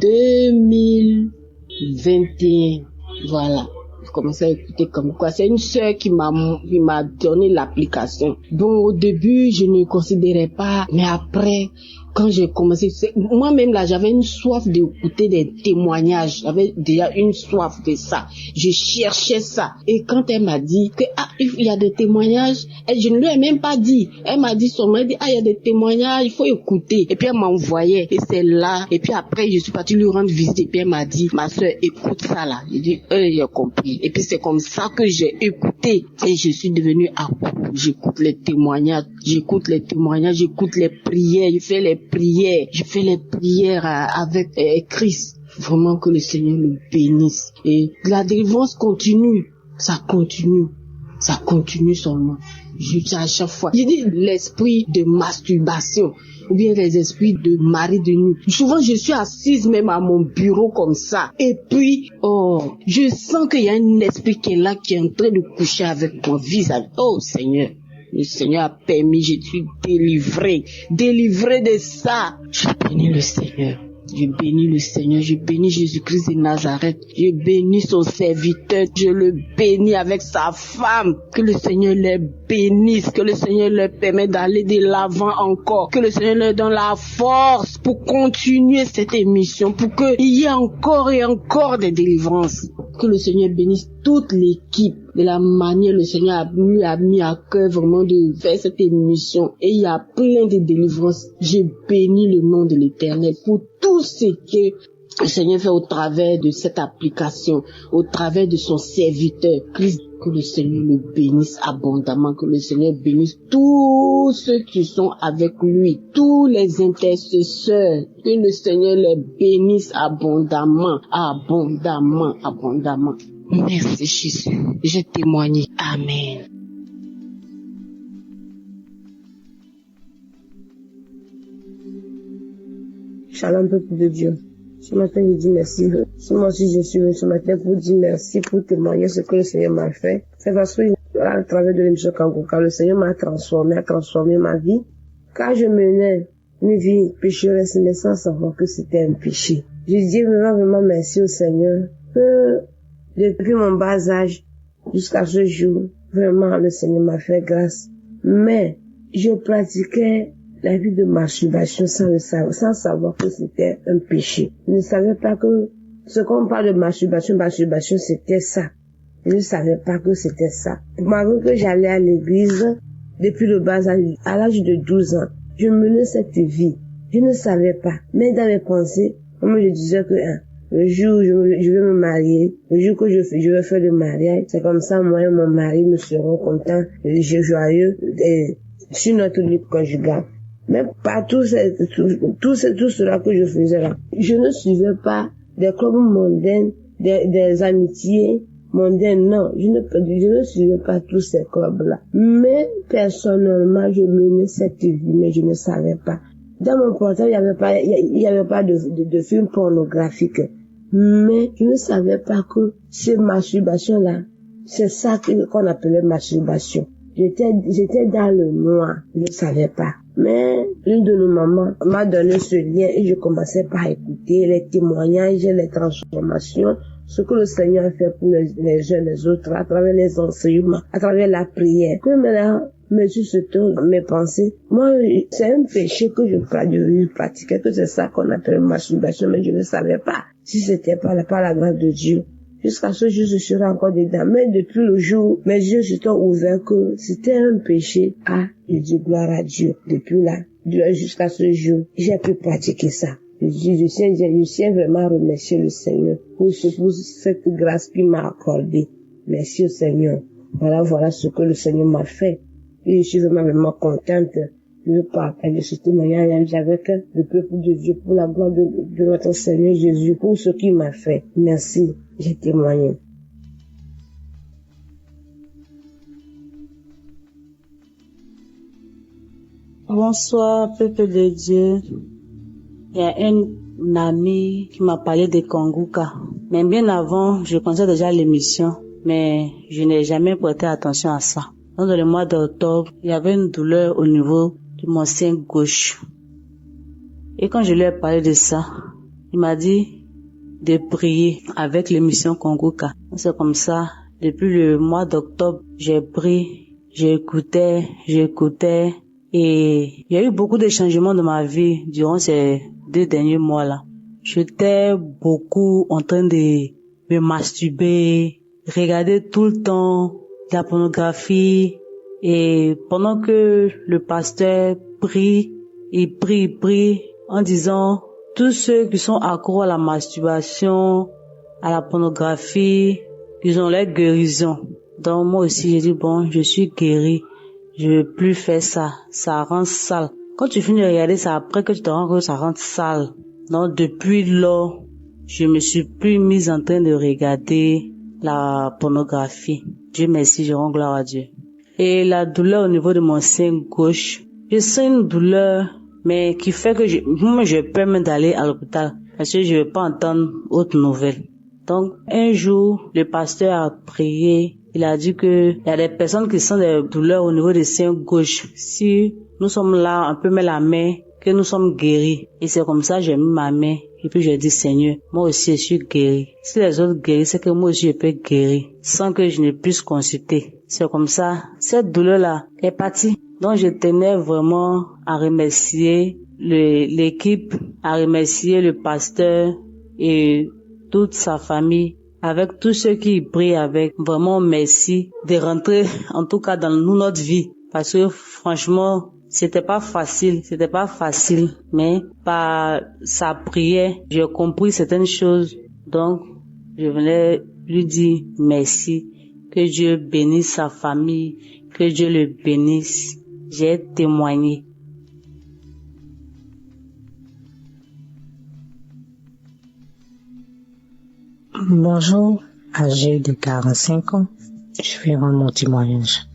2021. Voilà. J'ai commencé à écouter Kanguka. C'est une sœur qui m'a donné l'application. Bon, au début, je ne considérais pas, mais après, quand j'ai commencé, moi-même là, j'avais une soif d'écouter des témoignages. J'avais déjà une soif de ça. Je cherchais ça. Et quand elle m'a dit que il y a des témoignages, et je ne lui ai même pas dit. Elle m'a dit seulement, il y a des témoignages, il faut écouter. Et puis elle m'envoyait. Et c'est là. Et puis après, je suis partie lui rendre visite. Et puis elle m'a dit, ma soeur, écoute ça là. J'ai dit, j'ai compris. Et puis c'est comme ça que j'ai écouté. Et je suis devenue accro. J'écoute les témoignages, j'écoute les prières, je fais les prières avec Christ. Vraiment que le Seigneur le bénisse. Et la délivrance continue, ça continue seulement. À chaque fois. Il dit l'esprit de masturbation, ou bien les esprits de mari de nuit. Souvent, je suis assise même à mon bureau comme ça. Et puis, je sens qu'il y a un esprit qui est là, qui est en train de coucher avec mon visage. Oh Seigneur. Le Seigneur a permis, je suis délivrée de ça. Je bénis le Seigneur. Je bénis le Seigneur, je bénis Jésus-Christ de Nazareth, je bénis son serviteur, je le bénis avec sa femme, que le Seigneur les bénisse, que le Seigneur leur permette d'aller de l'avant encore, que le Seigneur leur donne la force pour continuer cette émission, pour qu'il y ait encore et encore des délivrances, que le Seigneur bénisse toute l'équipe. De la manière le Seigneur lui a mis à cœur vraiment de faire cette émission. Et il y a plein de délivrances. Je bénis le nom de l'Éternel pour tout ce que le Seigneur fait au travers de cette application, au travers de son serviteur Christ. Que le Seigneur le bénisse abondamment, que le Seigneur bénisse tous ceux qui sont avec lui, tous les intercesseurs, que le Seigneur les bénisse abondamment. Merci Jésus, j'ai témoigné. Amen. Shalom peuple de Dieu. Ce matin, je dis merci. Moi aussi, je suis venu ce matin pour dire merci, pour témoigner ce que le Seigneur m'a fait. C'est parce que, à travers de l'émission Kanguka, le Seigneur m'a transformé, a transformé ma vie. Quand je menais une vie pécheresse, mais sans savoir que c'était un péché. Je dis vraiment merci au Seigneur que depuis mon bas âge jusqu'à ce jour, vraiment le Seigneur m'a fait grâce. Mais je pratiquais la vie de masturbation sans le savoir, sans savoir que c'était un péché. Je ne savais pas que ce qu'on parle de masturbation, c'était ça. Je ne savais pas que c'était ça. Malgré que j'allais à l'église depuis le bas âge, à l'âge de 12 ans, je menais cette vie. Je ne savais pas. Mais dans mes pensées, moi je disais que le jour où je vais me marier, le jour que je vais faire le mariage, c'est comme ça moi et mon mari nous serons contents, joyeux sur notre vie conjugale. Mais pas tout cela que je faisais là. Je ne suivais pas des clubs mondains, des amitiés mondaines, non. Je ne suivais pas tous ces clubs-là. Mais personnellement, je menais cette vie, mais je ne savais pas. Dans mon portable, il y avait pas de film pornographique. Mais je ne savais pas que ces masturbations-là, c'est ça qu'on appelait masturbation. J'étais dans le noir, je ne savais pas. Mais une de nos mamans m'a donné ce lien et je commençais par écouter les témoignages, les transformations, ce que le Seigneur a fait pour les uns les autres, à travers les enseignements, à travers la prière. Que maintenant, Monsieur se tourne mes pensées. Moi, c'est un péché que je pratiquais, que c'est ça qu'on appelle masturbation, mais je ne savais pas si c'était par la grâce de Dieu. Jusqu'à ce jour, je serai encore dedans. Mais depuis le jour, mes yeux se sont ouverts que c'était un péché. Je dis gloire à Dieu. Depuis là, jusqu'à ce jour, j'ai pu pratiquer ça. Je tiens vraiment à remercier le Seigneur pour cette grâce qu'il m'a accordée. Merci au Seigneur. Voilà ce que le Seigneur m'a fait. Et je suis vraiment contente de partager ce témoignage avec le peuple de Dieu pour la gloire de notre Seigneur Jésus, pour ce qu'il m'a fait. Merci, j'ai témoigné. Bonsoir, peuple de Dieu. Il y a un ami qui m'a parlé de Kanguka. Mais bien avant, je connaissais déjà l'émission, mais je n'ai jamais prêté attention à ça. Dans le mois d'octobre, il y avait une douleur au niveau de mon sein gauche. Et quand je lui ai parlé de ça, il m'a dit de prier avec l'émission Kanguka. C'est comme ça, depuis le mois d'octobre, j'ai prié, j'écoutais. Et il y a eu beaucoup de changements dans ma vie durant ces 2 derniers mois-là. J'étais beaucoup en train de me masturber, regarder tout le temps la pornographie. Et pendant que le pasteur prie en disant tous ceux qui sont accros à la masturbation, à la pornographie, ils ont leur guérison. Donc moi aussi j'ai dit bon, je suis guéri. Je veux plus faire ça. Ça rend sale. Quand tu finis de regarder ça, après que tu te rends compte que ça rend sale. Donc, depuis lors, je me suis plus mise en train de regarder la pornographie. Dieu merci, je rends gloire à Dieu. Et la douleur au niveau de mon sein gauche, je sens une douleur, mais qui fait que moi, je peux même d'aller à l'hôpital. Parce que je veux pas entendre autre nouvelle. Donc, un jour, le pasteur a prié. Il a dit que il y a des personnes qui sentent des douleurs au niveau des seins gauche. Si nous sommes là, on peut mettre la main, que nous sommes guéris. Et c'est comme ça, j'ai mis ma main. Et puis j'ai dit, Seigneur, moi aussi je suis guéri. Si les autres guérissent, c'est que moi aussi je peux guérir. Sans que je ne puisse consulter. C'est comme ça, cette douleur-là est partie. Donc je tenais vraiment à remercier l'équipe, à remercier le pasteur et toute sa famille. Avec tous ceux qui prient avec, vraiment merci de rentrer en tout cas dans notre vie. Parce que franchement, c'était pas facile, mais par sa prière, j'ai compris certaines choses. Donc, je venais lui dire merci, que Dieu bénisse sa famille, que Dieu le bénisse. J'ai témoigné. Bonjour, âgée de 45 ans, je vais rendre mon témoignage.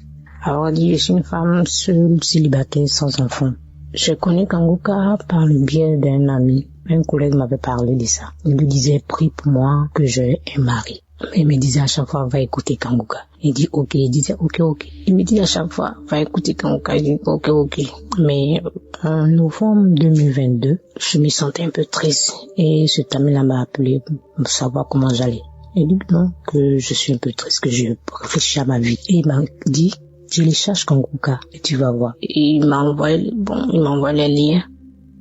Alors, je suis une femme seule, célibataire, sans enfant. Je connais Kanguka par le biais d'un ami. Un collègue m'avait parlé de ça. Il lui disait, prie pour moi que j'ai un mari. Mais il me disait à chaque fois, va écouter Kanguka. Il dit, ok. Il disait, ok. Il me dit à chaque fois, va écouter Kanguka. Il dit, ok. Mais en novembre 2022, je me sentais un peu triste. Et cet ami-là m'a appelé pour savoir comment j'allais. Il dit non, que je suis un peu triste, que je réfléchis à ma vie. Et il m'a dit, télécharge Kanguka et tu vas voir. Et il m'a envoyé les liens.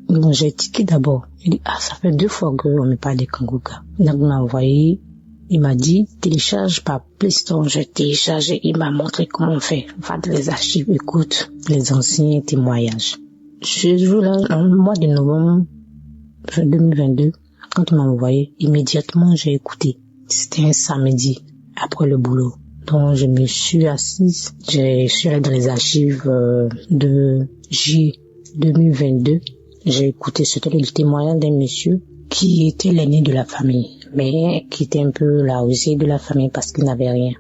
Donc j'ai tiqué d'abord. Il dit, ça fait 2 fois qu'on me parle de Kanguka. Donc il m'a envoyé, il m'a dit, télécharge par Play Store. J'ai téléchargé, il m'a montré comment on fait. Va dans les archives, écoute les anciens témoignages. Ce jour-là, en mois de novembre 2022, quand il m'a envoyé, immédiatement j'ai écouté. C'était un samedi, après le boulot. Donc je me suis assise, je suis allée dans les archives de J 2022. J'ai écouté, c'était le témoignage d'un monsieur qui était l'aîné de la famille, mais qui était un peu la rusée de la famille parce qu'il n'avait rien.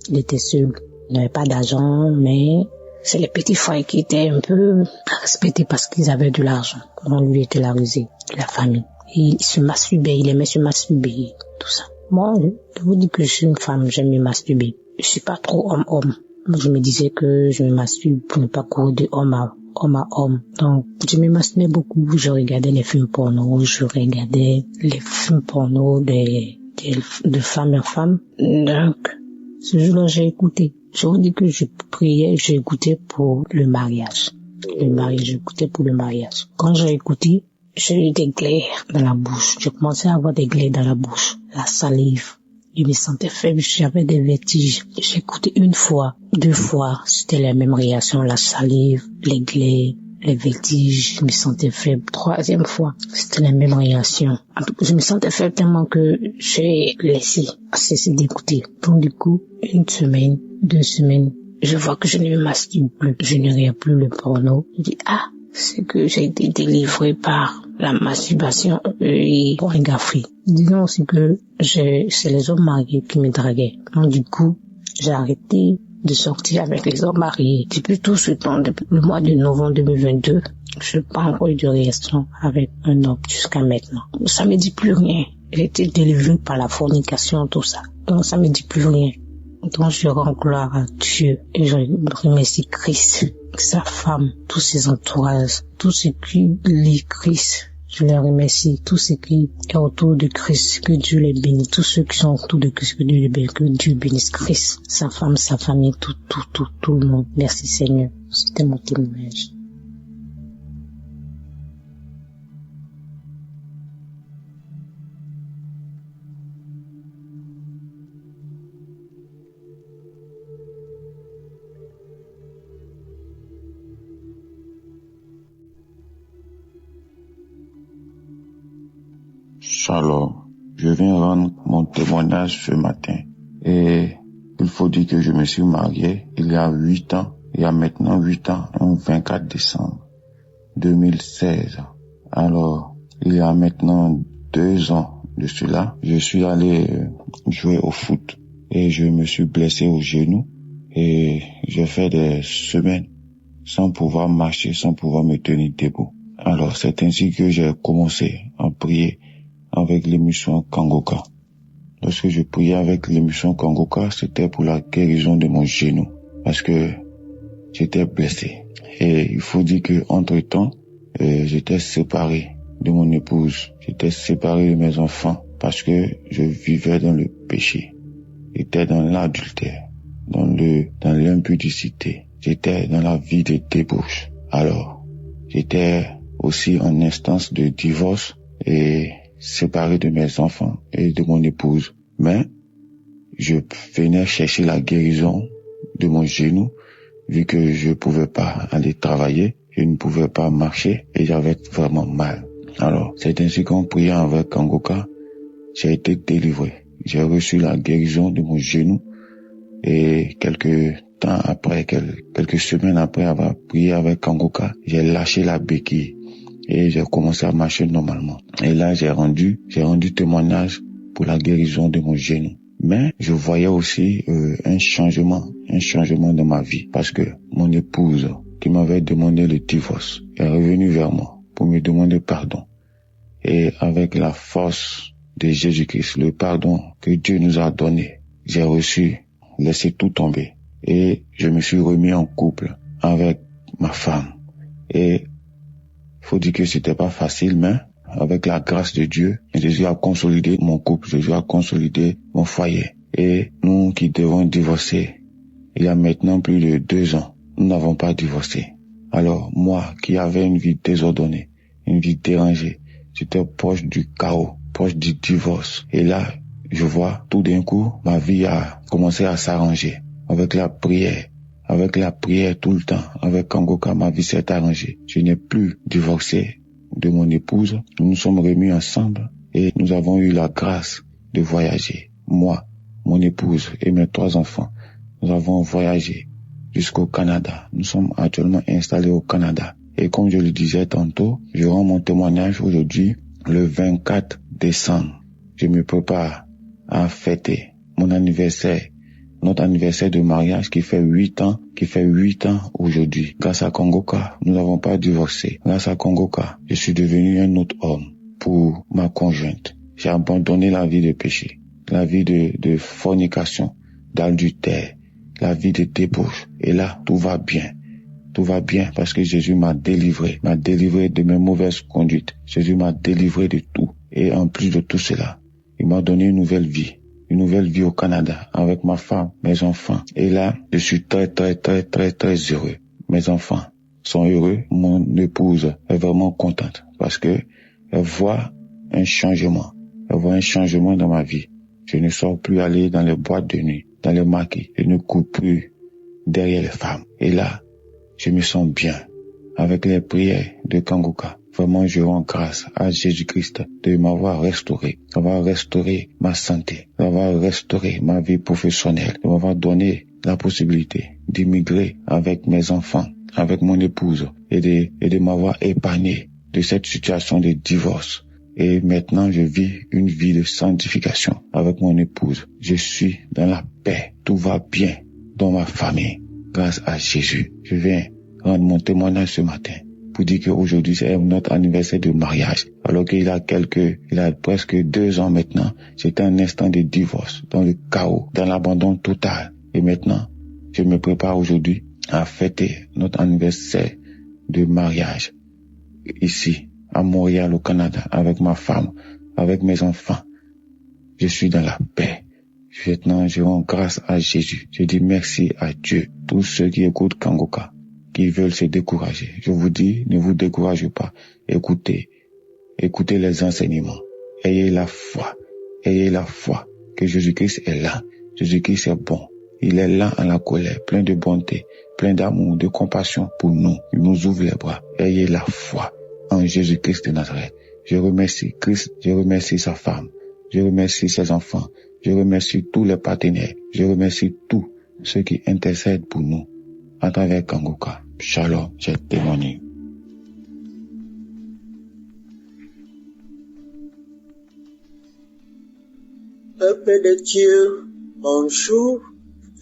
Il était seul, il n'avait pas d'argent, mais c'est les petits frères qui étaient un peu respectés parce qu'ils avaient de l'argent. Donc lui était la rusée de la famille. Et il se masturbait, il aimait se masturber, tout ça. Moi, je vous dis que je suis une femme, j'aime me masturber. Je suis pas trop homme-homme. Je me disais que je me masturbe pour ne pas courir de homme à homme. Donc, je me masturbais beaucoup. Je regardais les films porno, de femme en femme. Donc, ce jour-là, j'ai écouté. Je vous dis que je priais, j'ai écouté pour le mariage. J'écoutais pour le mariage. Quand j'ai écouté, j'ai eu des glaives dans la bouche. Je commençais à avoir des glaives dans la bouche. La salive. Je me sentais faible, j'avais des vertiges. J'ai écouté 1 fois, 2 fois, c'était la même réaction, la salive, les glaives, les vertiges, je me sentais faible. 3e fois, c'était la même réaction. En tout cas, je me sentais faible tellement que j'ai cessé d'écouter. Donc du coup, 1 semaine, 2 semaines, je vois que je ne me masturbe plus, je ne regarde plus le porno. Je dis, c'est que j'ai été délivré par la masturbation et pornographie. Disons aussi que c'est les hommes mariés qui me draguaient. Donc du coup, j'ai arrêté de sortir avec les hommes mariés. Depuis tout ce temps, depuis le mois de novembre 2022, je n'ai pas encore eu de relation avec un homme jusqu'à maintenant. Ça me dit plus rien. J'ai été délivré par la fornication, tout ça. Donc ça me dit plus rien. Donc je rends gloire à Dieu et je remercie Christ, sa femme, tous ses entourages, tous ceux qui lit Christ. Je les remercie, tous ceux qui sont autour de Christ, que Dieu les bénisse, tous ceux qui sont autour de Christ, que Dieu bénisse Christ, sa femme, sa famille, tout le monde. Merci Seigneur. C'était mon témoignage. Shalom, je viens rendre mon témoignage ce matin. Et il faut dire que je me suis marié il y a 8 ans, il y a maintenant 8 ans, le 24 décembre 2016. Alors, il y a maintenant 2 ans de cela, je suis allé jouer au foot et je me suis blessé au genou et j'ai fait des semaines sans pouvoir marcher, sans pouvoir me tenir debout. Alors, c'est ainsi que j'ai commencé à prier avec l'émission Kanguka. Lorsque je priais avec l'émission Kanguka, c'était pour la guérison de mon genou, parce que j'étais blessé. Et il faut dire que entre-temps, j'étais séparé de mon épouse, j'étais séparé de mes enfants, parce que je vivais dans le péché. J'étais dans l'adultère, dans l'impudicité. J'étais dans la vie de débauche. Alors, j'étais aussi en instance de divorce et séparé de mes enfants et de mon épouse. Mais je venais chercher la guérison de mon genou, vu que je pouvais pas aller travailler, je ne pouvais pas marcher et j'avais vraiment mal. Alors, c'est ainsi qu'en priant avec Kanguka, j'ai été délivré. J'ai reçu la guérison de mon genou et quelques semaines après avoir prié avec Kanguka, j'ai lâché la béquille et j'ai commencé à marcher normalement. Et là, j'ai rendu témoignage pour la guérison de mon genou. Mais je voyais aussi un changement dans ma vie, parce que mon épouse qui m'avait demandé le divorce est revenue vers moi pour me demander pardon. et avec la force de Jésus-Christ, le pardon que Dieu nous a donné, j'ai reçu, laissé tout tomber et je me suis remis en couple avec ma femme. Et faut dire que c'était pas facile, mais avec la grâce de Dieu, Jésus a consolidé mon couple, Jésus a consolidé mon foyer. Et nous qui devons divorcer, il y a maintenant plus de 2 ans, nous n'avons pas divorcé. Alors moi qui avais une vie désordonnée, une vie dérangée, j'étais proche du chaos, proche du divorce. Et là, je vois tout d'un coup, ma vie a commencé à s'arranger avec la prière tout le temps. Avec Kangoka, ma vie s'est arrangée. Je n'ai plus divorcé de mon épouse. Nous nous sommes remis ensemble et nous avons eu la grâce de voyager. Moi, mon épouse et mes 3 enfants, nous avons voyagé jusqu'au Canada. Nous sommes actuellement installés au Canada. Et comme je le disais tantôt, je rends mon témoignage aujourd'hui, le 24 décembre. Je me prépare à fêter mon anniversaire, notre anniversaire de mariage qui fait 8 ans aujourd'hui. Grâce à Kangoka, nous n'avons pas divorcé. Grâce à Kangoka, je suis devenu un autre homme pour ma conjointe. J'ai abandonné la vie de péché, la vie de fornication, d'adultère, la vie de débauche. Et là, tout va bien. Tout va bien parce que Jésus m'a délivré de mes mauvaises conduites. Jésus m'a délivré de tout. Et en plus de tout cela, il m'a donné une nouvelle vie au Canada avec ma femme, mes enfants. Et là, je suis très heureux. Mes enfants sont heureux. Mon épouse est vraiment contente parce que elle voit un changement. Elle voit un changement dans ma vie. Je ne sors plus aller dans les boîtes de nuit, dans les maquis. Je ne cours plus derrière les femmes. Et là, je me sens bien avec les prières de Kangoka. Vraiment, je rends grâce à Jésus-Christ de m'avoir restauré, d'avoir restauré ma santé, d'avoir restauré ma vie professionnelle, de m'avoir donné la possibilité d'immigrer avec mes enfants, avec mon épouse et de m'avoir épargné de cette situation de divorce. Et maintenant, je vis une vie de sanctification avec mon épouse. Je suis dans la paix. Tout va bien dans ma famille grâce à Jésus. Je viens rendre mon témoignage ce matin pour dire qu'aujourd'hui c'est notre anniversaire de mariage, alors qu'il a presque 2 ans maintenant, c'était un instant de divorce, dans le chaos, dans l'abandon total. Et maintenant, je me prépare aujourd'hui à fêter notre anniversaire de mariage ici, à Montréal, au Canada, avec ma femme, avec mes enfants. Je suis dans la paix. Maintenant, je rends grâce à Jésus. Je dis merci à Dieu. Tous ceux qui écoutent Kangoka, qui veulent se décourager, je vous dis, ne vous découragez pas. Écoutez les enseignements. Ayez la foi que Jésus-Christ est là. Jésus-Christ est bon. Il est là en la colère, plein de bonté, plein d'amour, de compassion pour nous. Il nous ouvre les bras. Ayez la foi en Jésus-Christ de Nazareth. Je remercie Christ, je remercie sa femme, je remercie ses enfants, je remercie tous les partenaires, je remercie tous ceux qui intercèdent pour nous à travers Kangoka. Shalom, j'ai témoigné. Peuple de Dieu, bonjour.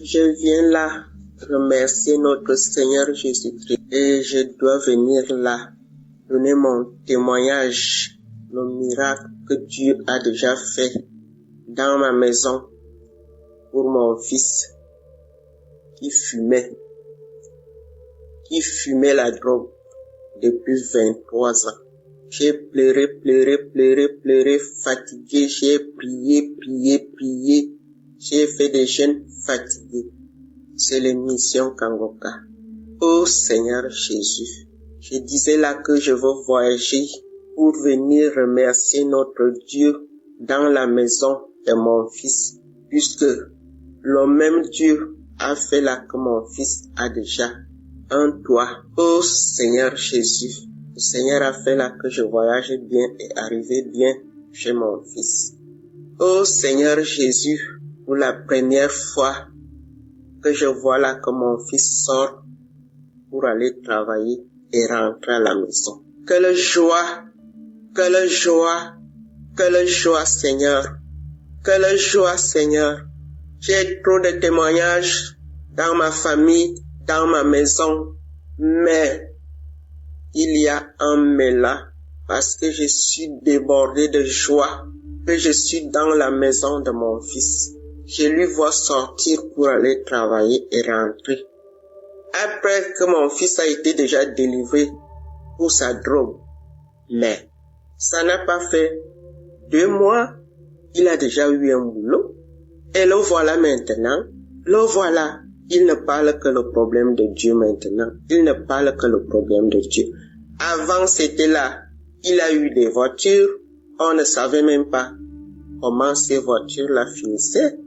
Je viens là remercier notre Seigneur Jésus-Christ et je dois venir là donner mon témoignage, le miracle que Dieu a déjà fait dans ma maison pour mon fils qui fumait la drogue depuis 23 ans. J'ai pleuré, fatigué, j'ai prié, j'ai fait des jeûnes fatigués. C'est l'émission Kangoka. Oh Seigneur Jésus, je disais là que je veux voyager pour venir remercier notre Dieu dans la maison de mon fils, puisque le même Dieu a fait là que mon fils a déjà un toit. Oh Seigneur Jésus, le Seigneur a fait là que je voyage bien et arrive bien chez mon fils. Oh Seigneur Jésus, pour la première fois que je vois là que mon fils sort pour aller travailler et rentrer à la maison. Quelle joie Seigneur, quelle joie Seigneur. J'ai trop de témoignages dans ma famille, dans ma maison, mais il y a un mais là. parce que je suis débordé de joie que je suis dans la maison de mon fils. Je lui vois sortir pour aller travailler et rentrer. Après que mon fils a été déjà délivré pour sa drogue. Mais ça n'a pas fait 2 mois, il a déjà eu un boulot. Et le voilà maintenant, il ne parle que le problème de Dieu maintenant. Il ne parle que le problème de Dieu. Avant c'était là, il a eu des voitures, on ne savait même pas comment ces voitures-là finissaient.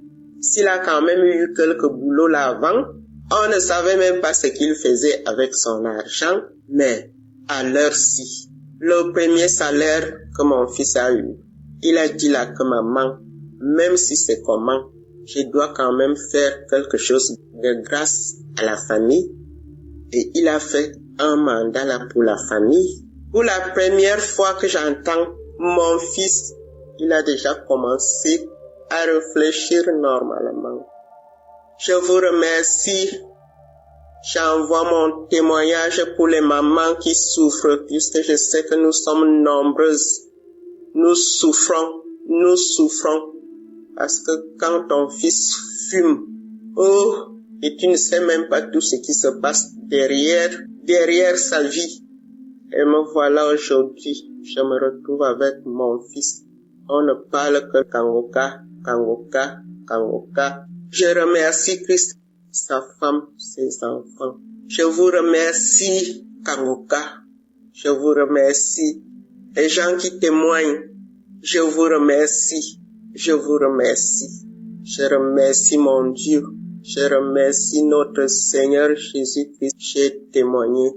S'il a quand même eu quelques boulots là avant, on ne savait même pas ce qu'il faisait avec son argent. Mais à l'heure-ci, le premier salaire que mon fils a eu, il a dit là que maman, même si c'est comment, je dois quand même faire quelque chose de grâce à la famille. Et il a fait un mandat là pour la famille. Pour la première fois que j'entends mon fils, il a déjà commencé à réfléchir normalement. Je vous remercie. J'envoie mon témoignage pour les mamans qui souffrent, puisque je sais que nous sommes nombreuses. Nous souffrons. Parce que quand ton fils fume, et tu ne sais même pas tout ce qui se passe derrière sa vie. Et me voilà aujourd'hui, je me retrouve avec mon fils. On ne parle que Kangoka. Je remercie Christ, sa femme, ses enfants. Je vous remercie, Kangoka. Je vous remercie. Les gens qui témoignent, je vous remercie. Je remercie mon Dieu. Je remercie notre Seigneur Jésus-Christ. J'ai témoigné.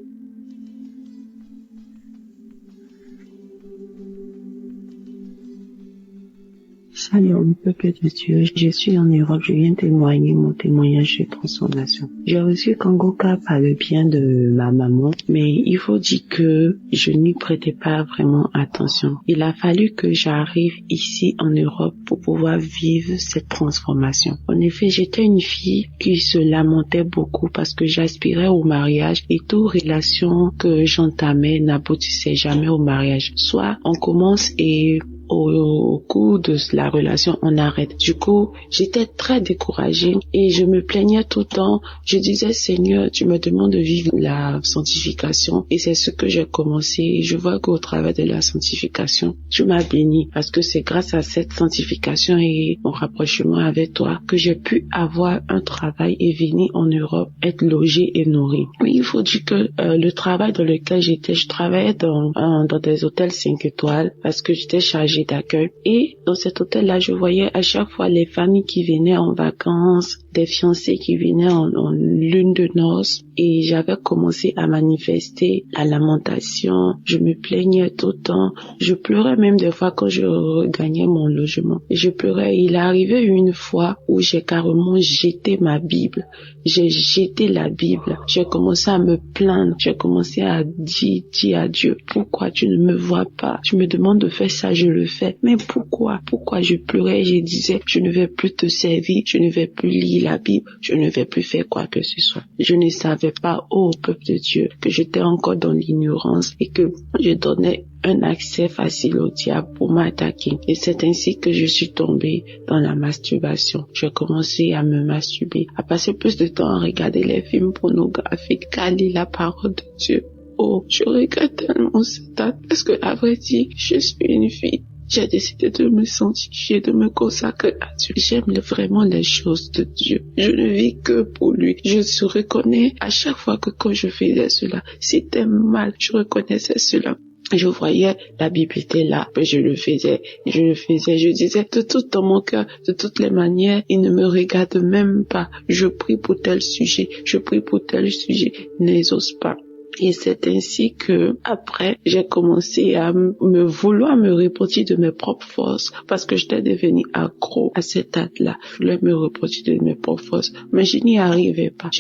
Shalom, peuple de Dieu, je suis en Europe, je viens témoigner mon témoignage de transformation. J'ai reçu Kangoka par le bien de ma maman, mais il faut dire que je n'y prêtais pas vraiment attention. Il a fallu que j'arrive ici en Europe pour pouvoir vivre cette transformation. En effet, j'étais une fille qui se lamentait beaucoup parce que j'aspirais au mariage et toute relation que j'entamais n'aboutissait jamais au mariage. Soit on commence et au cours de la relation, on arrête. Du coup, j'étais très découragée et je me plaignais tout le temps. Je disais, Seigneur, tu me demandes de vivre la sanctification et c'est ce que j'ai commencé. Et je vois qu'au travers de la sanctification, tu m'as béni parce que c'est grâce à cette sanctification et mon rapprochement avec toi que j'ai pu avoir un travail et venir en Europe, être logée et nourrie. Oui, il faut dire que le travail dans lequel j'étais, je travaillais dans des hôtels 5 étoiles parce que j'étais chargée d'accueil. Et dans cet hôtel-là, je voyais à chaque fois les familles qui venaient en vacances, des fiancés qui venaient en lune de noces. Et j'avais commencé à manifester la lamentation. Je me plaignais tout le temps. Je pleurais même des fois quand je regagnais mon logement. Et je pleurais. Il est arrivé une fois où j'ai carrément jeté ma Bible. J'ai jeté la Bible. J'ai commencé à me plaindre. J'ai commencé à dire à Dieu, pourquoi tu ne me vois pas? Tu me demandes de faire ça, je le fais. Mais pourquoi je pleurais? Je disais, je ne vais plus te servir. Je ne vais plus lire la Bible. Je ne vais plus faire quoi que ce soit. Je ne savais pas, ô peuple de Dieu, que j'étais encore dans l'ignorance et que je donnais un accès facile au diable pour m'attaquer. Et c'est ainsi que je suis tombée dans la masturbation. J'ai commencé à me masturber, à passer plus de temps à regarder les films pornographiques qu'à lire la parole de Dieu. Oh, je regrette tellement cet acte parce que, à vrai dire, je suis une fille. J'ai décidé de me sanctifier, de me consacrer à Dieu. J'aime vraiment les choses de Dieu. Je ne vis que pour lui. Je se reconnais à chaque fois que quand je faisais cela, c'était mal. Je reconnaissais cela. Je voyais, la Bible était là, mais je le faisais, je disais de tout dans mon cœur, de toutes les manières, il ne me regarde même pas. Je prie pour tel sujet, ils osent pas. Et c'est ainsi que, après, j'ai commencé à vouloir me repentir de mes propres forces, parce que j'étais devenue accro à cet acte-là. Je voulais me repentir de mes propres forces, mais je n'y arrivais pas.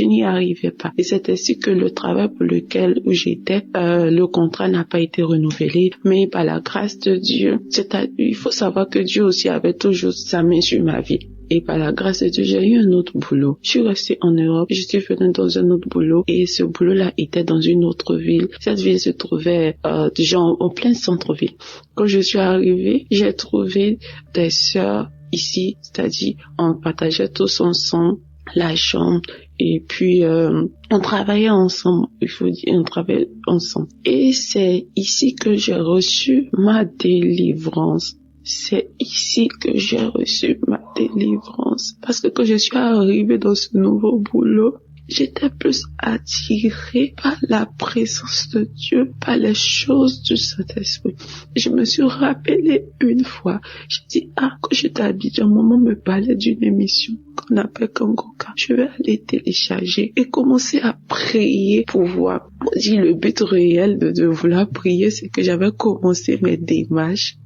Et c'est ainsi que le travail pour lequel j'étais, le contrat n'a pas été renouvelé, mais par la grâce de Dieu, il faut savoir que Dieu aussi avait toujours sa main sur ma vie. Et par la grâce de Dieu, j'ai eu un autre boulot. Je suis restée en Europe, je suis venue dans un autre boulot et ce boulot-là était dans une autre ville. Cette ville se trouvait déjà en plein centre-ville. Quand je suis arrivée, j'ai trouvé des sœurs ici, c'est-à-dire on partageait tous ensemble la chambre et puis on travaillait ensemble, il faut dire, on travaillait ensemble. Et c'est ici que j'ai reçu ma délivrance. C'est ici que j'ai reçu ma délivrance. Parce que quand je suis arrivée dans ce nouveau boulot, j'étais plus attirée par la présence de Dieu, par les choses du Saint-Esprit. Je me suis rappelée une fois, j'ai dit, quand j'étais à Abidjan, maman me parlait d'une émission qu'on appelle Kangoka. Je vais aller télécharger et commencer à prier pour voir. Moi, dit le but réel de vouloir prier, c'est que j'avais commencé mes démarches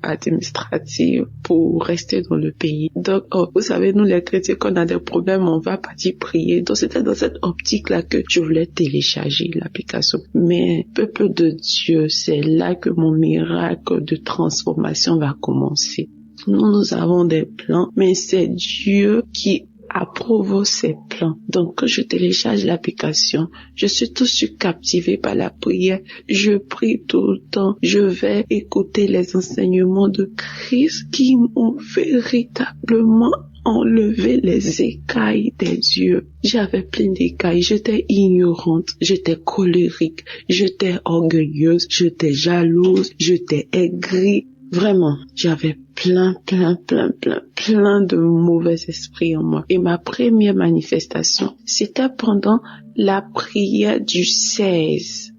administratives pour rester dans le pays. Donc, vous savez, nous les chrétiens, quand on a des problèmes, on va partir prier. Donc, c'était dans cette optique-là que je voulais télécharger l'application. Mais, peuple de Dieu, c'est là que mon miracle de transformation va commencer. Nous avons des plans, mais c'est Dieu qui approuve ces plans. Donc, quand je télécharge l'application, je suis tout de suite captivée par la prière. Je prie tout le temps. Je vais écouter les enseignements de Christ qui m'ont véritablement enlevé les écailles des yeux. J'avais plein d'écailles. J'étais ignorante. J'étais colérique. J'étais orgueilleuse. J'étais jalouse. J'étais aigrie. Vraiment, j'avais plein de mauvais esprits en moi. Et ma première manifestation, c'était pendant la prière du 16.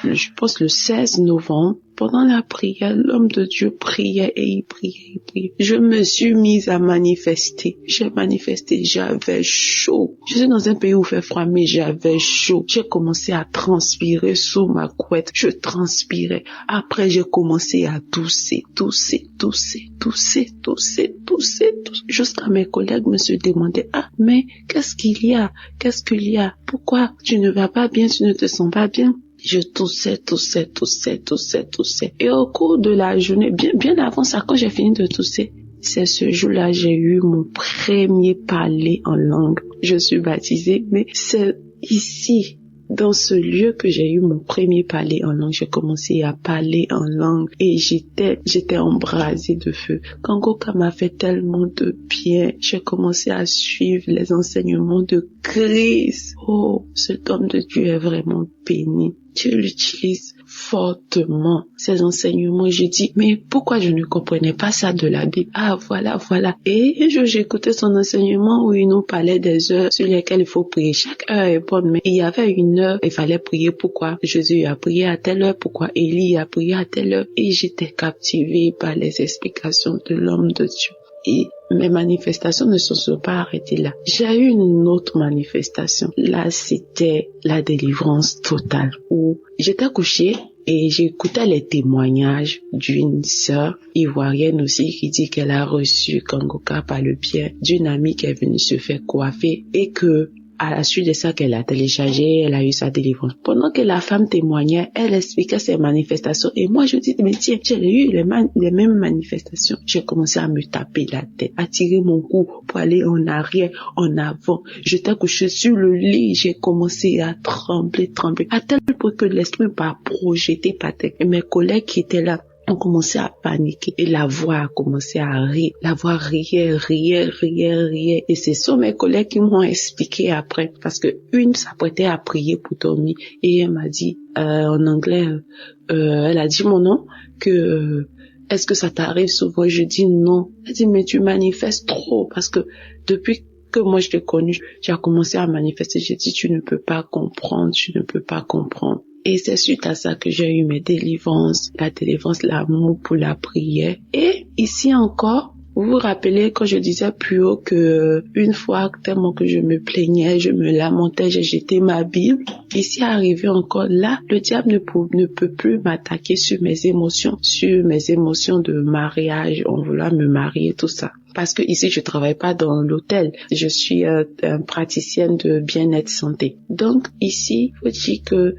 Je pense le 16 novembre. Pendant la prière, l'homme de Dieu priait et il priait. Je me suis mise à manifester. J'ai manifesté, j'avais chaud. Je suis dans un pays où il fait froid, mais j'avais chaud. J'ai commencé à transpirer sous ma couette. Je transpirais. Après, j'ai commencé à tousser. Jusqu'à mes collègues me se demandaient, mais qu'est-ce qu'il y a? Pourquoi tu ne vas pas bien, tu ne te sens pas bien? Je toussais. Et au cours de la journée, bien avant ça, quand j'ai fini de tousser, c'est ce jour-là, j'ai eu mon premier parler en langue. Je suis baptisée, mais c'est ici, dans ce lieu que j'ai eu mon premier parler en langue. J'ai commencé à parler en langue et j'étais embrasée de feu. Kangoka m'a fait tellement de bien. J'ai commencé à suivre les enseignements de Christ. Oh, cet homme de Dieu est vraiment béni. Dieu l'utilise fortement, ces enseignements. J'ai dit, mais pourquoi je ne comprenais pas ça de la Bible? Voilà. Et j'écoutais son enseignement où il nous parlait des heures sur lesquelles il faut prier. Chaque heure est bonne, mais il y avait une heure, il fallait prier. Pourquoi Jésus a prié à telle heure? Pourquoi Élie a prié à telle heure? Et j'étais captivée par les explications de l'homme de Dieu. Et mes manifestations ne se sont pas arrêtées là. J'ai eu une autre manifestation. Là, c'était la délivrance totale où j'étais couchée et j'écoutais les témoignages d'une sœur ivoirienne aussi qui dit qu'elle a reçu Kangoka par le biais d'une amie qui est venue se faire coiffer et que à la suite de ça qu'elle a téléchargé, elle a eu sa délivrance. Pendant que la femme témoignait, elle expliquait ses manifestations. Et moi, je dis, mais tiens, j'ai eu les mêmes manifestations. J'ai commencé à me taper la tête, à tirer mon cou pour aller en arrière, en avant. J'étais couchée sur le lit, j'ai commencé à trembler, à tel point que l'esprit m'a projeté par terre. Et mes collègues qui étaient là, ont commencé à paniquer et la voix a commencé à rire. La voix riait. Et ce sont mes collègues qui m'ont expliqué après parce que une s'apprêtait à prier pour dormir et elle m'a dit en anglais, elle a dit mon nom que est-ce que ça t'arrive souvent? Je dis non. Elle dit mais tu manifestes trop parce que depuis que moi je t'ai connu, j'ai commencé à manifester. J'ai dit tu ne peux pas comprendre. Et c'est suite à ça que j'ai eu mes délivrances, la délivrance, l'amour pour la prière. Et ici encore, vous vous rappelez quand je disais plus haut que une fois tellement que je me plaignais, je me lamentais, j'ai jeté ma Bible. Ici arrivé encore là, le diable ne peut plus m'attaquer sur mes émotions de mariage, en voulant me marier, tout ça. Parce que ici, je travaille pas dans l'hôtel. Je suis praticienne de bien-être santé. Donc, ici, faut dire que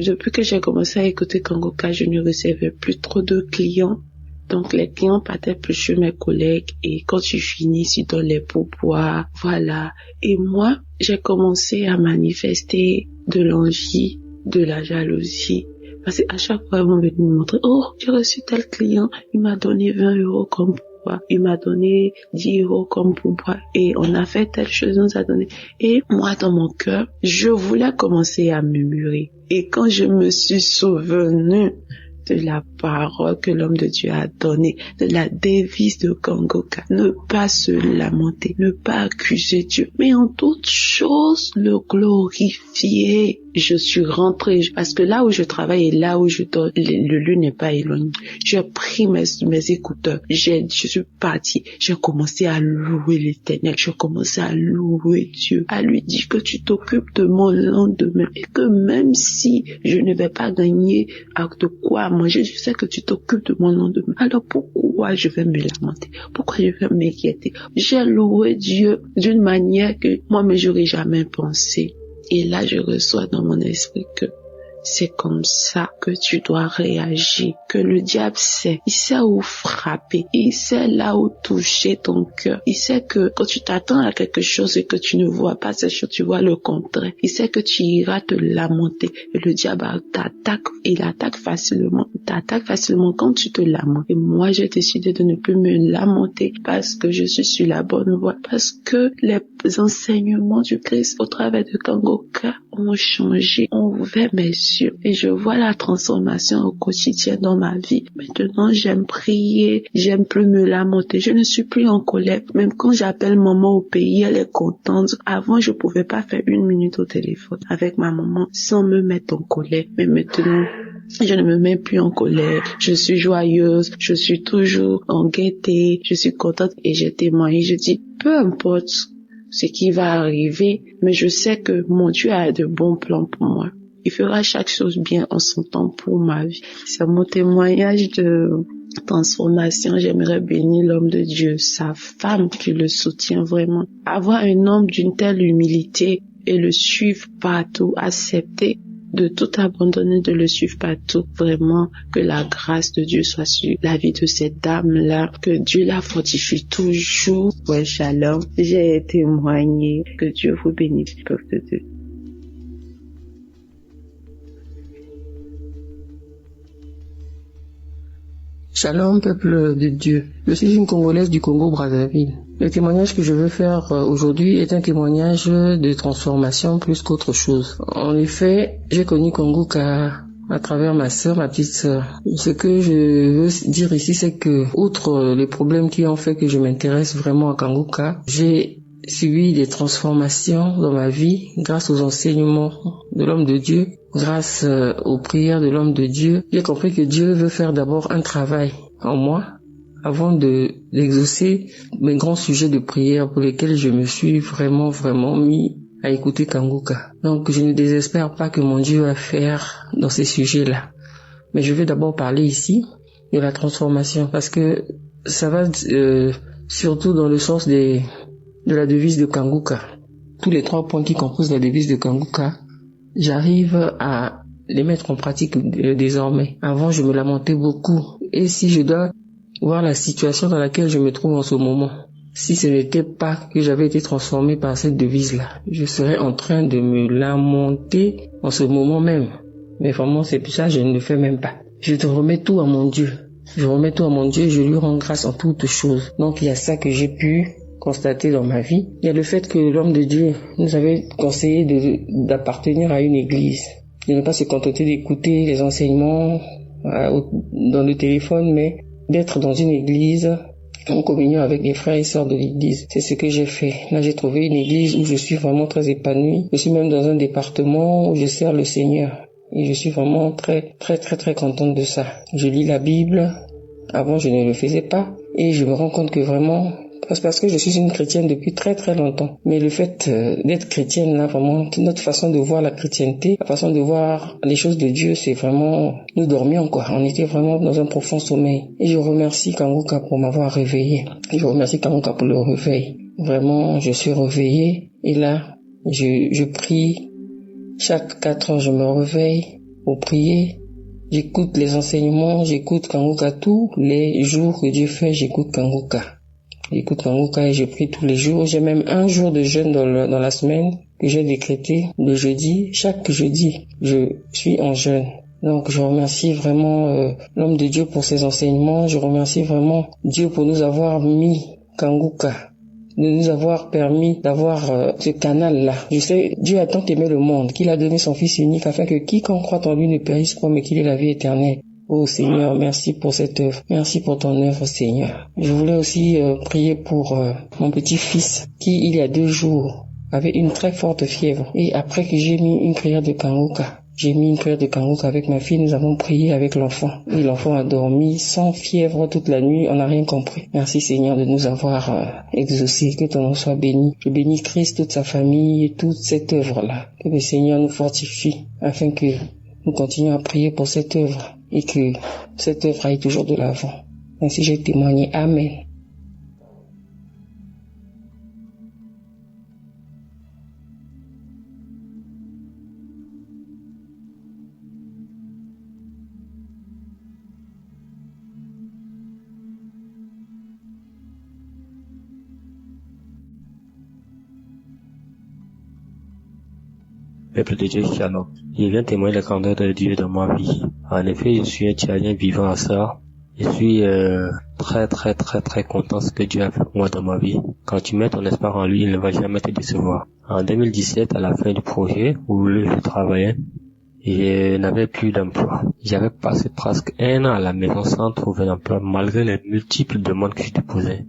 depuis que j'ai commencé à écouter Kangoka, je ne recevais plus trop de clients. Donc, les clients partaient plus chez mes collègues et quand tu finis, tu donnes les pourboires, voilà. Et moi, j'ai commencé à manifester de l'envie, de la jalousie. Parce qu'à chaque fois, ils vont venir me montrer, oh, j'ai reçu tel client, il m'a donné 20 € comme pourboire, il m'a donné 10 € comme pourboire, et on a fait telle chose, on nous a donné. Et moi, dans mon cœur, je voulais commencer à murmurer. Et quand je me suis souvenu de la parole que l'homme de Dieu a donnée, de la devise de Kangoka, ne pas se lamenter, ne pas accuser Dieu, mais en toutes choses le glorifier. Je suis rentrée, parce que là où je travaille et là où je dors, le lieu n'est pas éloigné. J'ai pris mes écouteurs, je suis partie, j'ai commencé à louer l'Éternel, j'ai commencé à louer Dieu, à lui dire que tu t'occupes de mon lendemain et que même si je ne vais pas gagner de quoi manger, je sais que tu t'occupes de mon lendemain. Alors pourquoi je vais me lamenter? Pourquoi je vais m'inquiéter? J'ai loué Dieu d'une manière que moi-même j'aurais jamais pensé. Et là, je reçois dans mon esprit que c'est comme ça que tu dois réagir, que le diable sait, il sait où frapper, il sait là où toucher ton cœur, il sait que quand tu t'attends à quelque chose et que tu ne vois pas cette chose, tu vois le contraire, il sait que tu iras te lamenter et le diable t'attaque, il t'attaque facilement quand tu te lamentes. Et moi, j'ai décidé de ne plus me lamenter parce que je suis sur la bonne voie, parce que les enseignements du Christ au travers de Kangoka ont changé, ont ouvert mes yeux et je vois la transformation au quotidien dans ma vie. Maintenant, j'aime prier, j'aime plus me lamenter, je ne suis plus en colère. Même quand j'appelle maman au pays, elle est contente. Avant, je pouvais pas faire 1 minute au téléphone avec ma maman sans me mettre en colère. Mais maintenant, je ne me mets plus en colère, je suis joyeuse, je suis toujours en gaieté, je suis contente et j'ai témoigné, je dis, peu importe ce qui va arriver, mais je sais que mon Dieu a de bons plans pour moi. Il fera chaque chose bien en son temps pour ma vie. C'est mon témoignage de transformation. J'aimerais bénir l'homme de Dieu, sa femme qui le soutient vraiment. Avoir un homme d'une telle humilité et le suivre partout, accepter de tout abandonner, de le suivre partout. Vraiment, que la grâce de Dieu soit sur la vie de cette dame-là, que Dieu la fortifie toujours. Ouais, shalom. J'ai témoigné. Que Dieu vous bénisse, peuple de Dieu. Shalom, peuple de Dieu. Je suis une Congolaise du Congo-Brazzaville. Le témoignage que je veux faire aujourd'hui est un témoignage de transformation plus qu'autre chose. En effet, j'ai connu Kangoka à travers ma sœur, ma petite sœur. Ce que je veux dire ici, c'est que, outre les problèmes qui ont fait que je m'intéresse vraiment à Kangoka, j'ai subi des transformations dans ma vie grâce aux enseignements de l'homme de Dieu, grâce aux prières de l'homme de Dieu. J'ai compris que Dieu veut faire d'abord un travail en moi avant d'exaucer mes grands sujets de prière pour lesquels je me suis vraiment mis à écouter Kangoka. Donc je ne désespère pas que mon Dieu va faire dans ces sujets-là. Mais je vais d'abord parler ici de la transformation parce que ça va surtout dans le sens de la devise de Kangoka. Tous les 3 points qui composent la devise de Kangoka, j'arrive à les mettre en pratique désormais. Avant, je me lamentais beaucoup. Et si je dois voir la situation dans laquelle je me trouve en ce moment, si ce n'était pas que j'avais été transformé par cette devise-là, je serais en train de me lamenter en ce moment même. Mais vraiment, c'est pour ça que je ne le fais même pas. Je te remets tout à mon Dieu. Je remets tout à mon Dieu et je lui rends grâce en toutes choses. Donc, il y a ça que j'ai pu constater dans ma vie. Il y a le fait que l'homme de Dieu nous avait conseillé d'appartenir à une église, de ne pas se contenter d'écouter les enseignements dans le téléphone, mais d'être dans une église en communion avec les frères et sœurs de l'église. C'est ce que j'ai fait. Là, j'ai trouvé une église où je suis vraiment très épanouie. Je suis même dans un département où je sers le Seigneur. Et je suis vraiment très contente de ça. Je lis la Bible. Avant, je ne le faisais pas. Et je me rends compte que vraiment, parce que je suis une chrétienne depuis très longtemps. Mais le fait d'être chrétienne, là, vraiment, notre façon de voir la chrétienté, la façon de voir les choses de Dieu, c'est vraiment, nous dormions, quoi. On était vraiment dans un profond sommeil. Et je remercie Kangoka pour m'avoir réveillé. Je remercie Kangoka pour le réveil. Vraiment, je suis réveillée. Et là, je prie. Chaque 4 heures, je me réveille pour prier. J'écoute les enseignements, j'écoute Kanguka tous les jours que Dieu fait, j'écoute Kanguka. J'écoute Kanguka et je prie tous les jours. J'ai même un jour de jeûne dans la semaine que j'ai décrété le jeudi. Chaque jeudi, je suis en jeûne. Donc je remercie vraiment l'homme de Dieu pour ses enseignements. Je remercie vraiment Dieu pour nous avoir mis Kanguka, de nous avoir permis d'avoir ce canal-là. Je sais, Dieu a tant aimé le monde qu'il a donné son Fils unique afin que quiconque croit en lui ne périsse pas mais qu'il ait la vie éternelle. Oh Seigneur, merci pour cette œuvre. Merci pour ton œuvre, Seigneur. Je voulais aussi prier pour mon petit-fils qui, il y a 2 jours, avait une très forte fièvre. Et après que j'ai mis une prière de Kanguka, avec ma fille, nous avons prié avec l'enfant. Et l'enfant a dormi sans fièvre toute la nuit, on n'a rien compris. Merci Seigneur de nous avoir exaucés, que ton nom soit béni. Je bénis Christ, toute sa famille et toute cette œuvre-là. Que le Seigneur nous fortifie afin que nous continuions à prier pour cette œuvre et que cette œuvre aille toujours de l'avant. Ainsi j'ai témoigné. Amen. Peuple de Dieu, Shalom. Je viens témoigner la grandeur de Dieu dans ma vie. En effet, je suis un Tchadien vivant à ça. Je suis très content de ce que Dieu a fait pour moi dans ma vie. Quand tu mets ton espoir en lui, il ne va jamais te décevoir. En 2017, à la fin du projet où je travaillais, je n'avais plus d'emploi. J'avais passé presque 1 an à la maison sans trouver d'emploi malgré les multiples demandes que je déposais.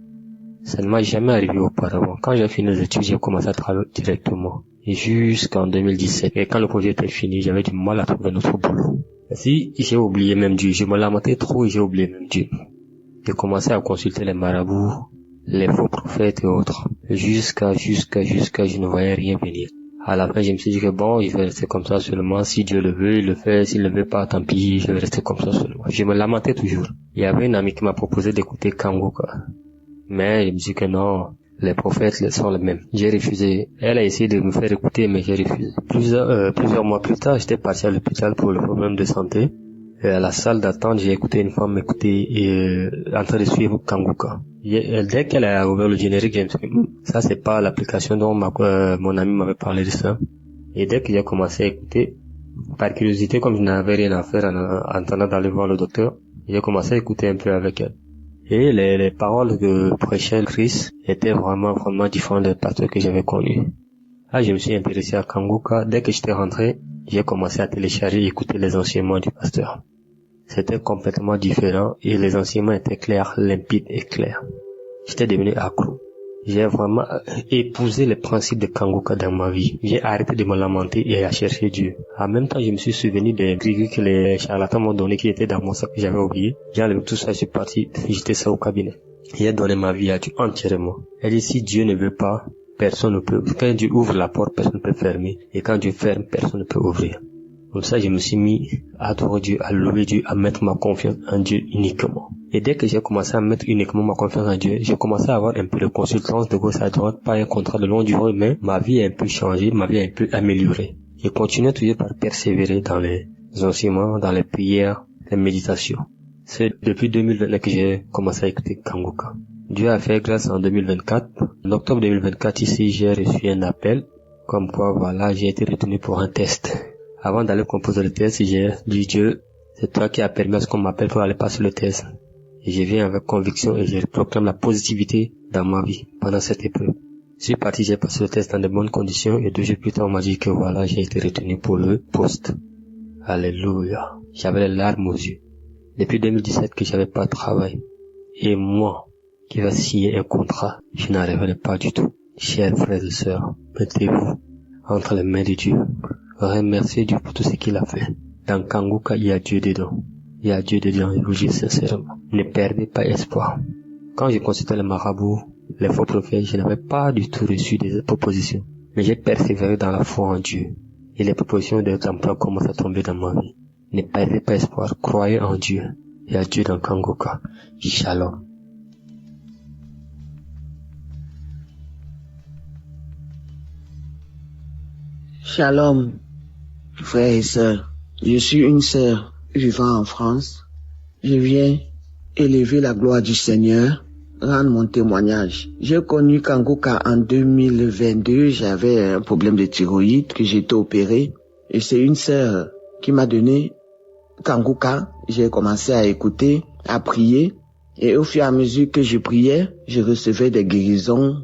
Ça ne m'a jamais arrivé auparavant. Quand j'ai fini les études, j'ai commencé à travailler directement. Et jusqu'en 2017. Et quand le projet était fini, j'avais du mal à trouver notre boulot. Si j'ai oublié même Dieu, je me lamentais trop et j'ai oublié même Dieu. J'ai commencé à consulter les marabouts, les faux prophètes et autres. Jusqu'à je ne voyais rien venir. À la fin, je me suis dit que bon, je vais rester comme ça seulement. Si Dieu le veut, il le fait. S'il ne le veut pas, tant pis, je vais rester comme ça seulement. Je me lamentais toujours. Il y avait une amie qui m'a proposé d'écouter Kanguka. Mais je me suis dit que non, les prophètes sont les mêmes. J'ai refusé. Elle a essayé de me faire écouter, mais j'ai refusé. Plusieurs mois plus tard, j'étais parti à l'hôpital pour le problème de santé. Et à la salle d'attente, j'ai écouté une femme m'écouter et en train de suivre Kanguka. Dès qu'elle a ouvert le générique, j'ai dit, ça c'est pas l'application dont mon ami m'avait parlé de ça. Et dès que j'ai commencé à écouter, par curiosité, comme je n'avais rien à faire en attendant d'aller voir le docteur, j'ai commencé à écouter un peu avec elle. Et les paroles que prêchait Christ étaient vraiment différentes des pasteurs que j'avais connus. Là, je me suis intéressé à Kanguka. Dès que j'étais rentré, j'ai commencé à télécharger et écouter les enseignements du pasteur. C'était complètement différent et les enseignements étaient clairs, limpides et clairs. J'étais devenu accro. J'ai vraiment épousé les principes de Kanguka dans ma vie. J'ai arrêté de me lamenter et à chercher Dieu. En même temps, je me suis souvenu des grillés que les charlatans m'ont donné qui étaient dans mon sac que j'avais oublié. J'ai enlevé tout ça, je suis parti, j'étais ça au cabinet. J'ai donné ma vie à Dieu entièrement. Elle dit, si Dieu ne veut pas, personne ne peut. Quand Dieu ouvre la porte, personne ne peut fermer. Et quand Dieu ferme, personne ne peut ouvrir. Comme ça, je me suis mis à adorer Dieu, à louer Dieu, à mettre ma confiance en Dieu uniquement. Et dès que j'ai commencé à mettre uniquement ma confiance en Dieu, j'ai commencé à avoir un peu de consultance de gauche à droite, pas un contrat de longue durée, mais ma vie a un peu changé, ma vie a un peu amélioré. Je continue toujours par persévérer dans les enseignements, dans les prières, les méditations. C'est depuis 2020 que j'ai commencé à écouter Kanguka. Dieu a fait grâce en 2024. En octobre 2024, ici, j'ai reçu un appel, comme quoi, voilà, j'ai été retenu pour un test. Avant d'aller composer le test, j'ai dit, Dieu, c'est toi qui as permis à ce qu'on m'appelle pour aller passer le test. Et je viens avec conviction et je proclame la positivité dans ma vie pendant cette épreuve. Je suis parti, j'ai passé le test dans de bonnes conditions et 2 jours plus tard, on m'a dit que voilà, j'ai été retenu pour le poste. Alléluia. J'avais les larmes aux yeux. Depuis 2017 que j'avais pas de travail. Et moi, qui va signer un contrat, je n'arriverai pas du tout. Chers frères et sœurs, mettez-vous entre les mains de Dieu. Remerciez Dieu pour tout ce qu'il a fait. Dans Kanguka, il y a Dieu dedans. Il y a Dieu dedans, je vous dis sincèrement. Ne perdez pas espoir. Quand j'ai consulté les marabouts, les faux prophètes, je n'avais pas du tout reçu des propositions. Mais j'ai persévéré dans la foi en Dieu. Et les propositions d'emploi commencent à tomber dans ma vie. Ne perdez pas espoir. Croyez en Dieu. Il y a Dieu dans Kanguka. Shalom. Shalom, frères et sœurs. Je suis une sœur. vivant en France. Je viens élever la gloire du Seigneur, rendre mon témoignage. J'ai connu Kanguka en 2022. J'avais un problème de thyroïde que j'ai été opéré. Et c'est une sœur qui m'a donné Kanguka. J'ai commencé à écouter, à prier. Et au fur et à mesure que je priais, je recevais des guérisons.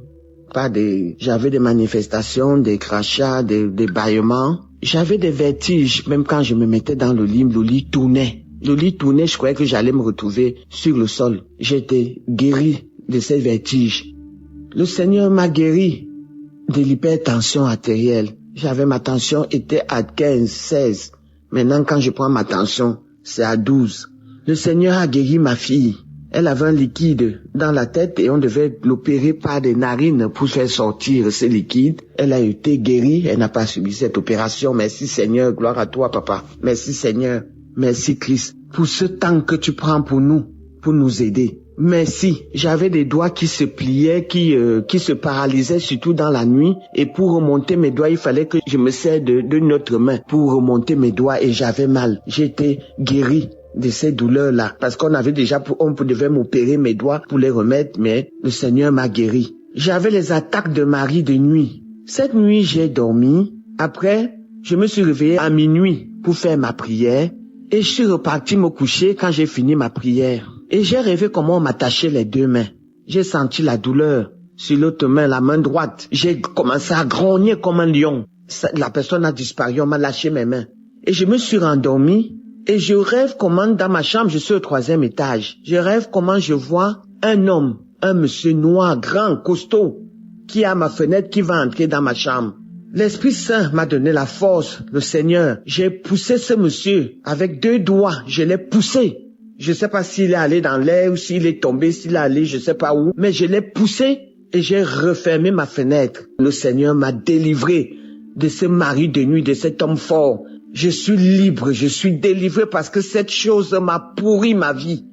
J'avais des manifestations, des crachats, des bâillements. J'avais des vertiges, même quand je me mettais dans le lit tournait. Le lit tournait, je croyais que j'allais me retrouver sur le sol. J'étais guéri de ces vertiges. Le Seigneur m'a guéri de l'hypertension artérielle. Ma tension était à 15, 16. Maintenant, quand je prends ma tension, c'est à 12. Le Seigneur a guéri ma fille. Elle avait un liquide dans la tête et on devait l'opérer par des narines pour faire sortir ce liquide. Elle a été guérie, elle n'a pas subi cette opération. Merci Seigneur, gloire à toi papa. Merci Seigneur, merci Christ pour ce temps que tu prends pour nous aider. Merci. J'avais des doigts qui se pliaient, qui se paralysaient surtout dans la nuit. Et pour remonter mes doigts, il fallait que je me serre d'une autre main pour remonter mes doigts et j'avais mal. J'étais guéri de ces douleurs-là. Parce qu'on devait m'opérer mes doigts pour les remettre, mais le Seigneur m'a guéri. J'avais les attaques de Marie de nuit. Cette nuit, j'ai dormi. Après, je me suis réveillé à minuit pour faire ma prière. Et je suis reparti me coucher quand j'ai fini ma prière. Et j'ai rêvé comment on m'attachait les deux mains. J'ai senti la douleur sur l'autre main, la main droite. J'ai commencé à grogner comme un lion. La personne a disparu, on m'a lâché mes mains. Et je me suis rendormi. Et je rêve comment dans ma chambre, je suis au 3e étage. Je rêve comment je vois un homme, un monsieur noir, grand, costaud, qui est à ma fenêtre, qui va entrer dans ma chambre. L'Esprit Saint m'a donné la force, le Seigneur. J'ai poussé ce monsieur avec 2 doigts, je l'ai poussé. Je ne sais pas s'il est allé dans l'air ou s'il est tombé, s'il est allé je ne sais pas où, mais je l'ai poussé et j'ai refermé ma fenêtre. Le Seigneur m'a délivré de ce mari de nuit, de cet homme fort. Je suis libre, je suis délivré parce que cette chose m'a pourri ma vie.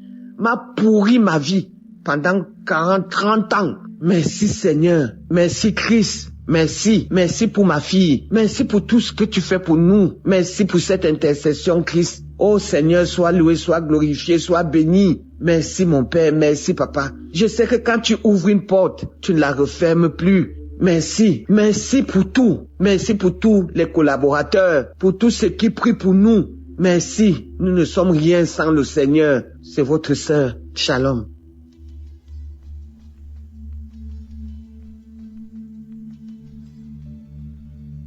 Pendant 40, 30 ans. Merci Seigneur, merci Christ, merci pour ma fille, merci pour tout ce que tu fais pour nous, merci pour cette intercession Christ. Oh Seigneur, sois loué, sois glorifié, sois béni. Merci mon Père, merci Papa. Je sais que quand tu ouvres une porte, tu ne la refermes plus. Merci pour tout. Merci pour tous les collaborateurs, pour tous ceux qui prient pour nous. Merci, nous ne sommes rien sans le Seigneur. C'est votre sœur. Shalom.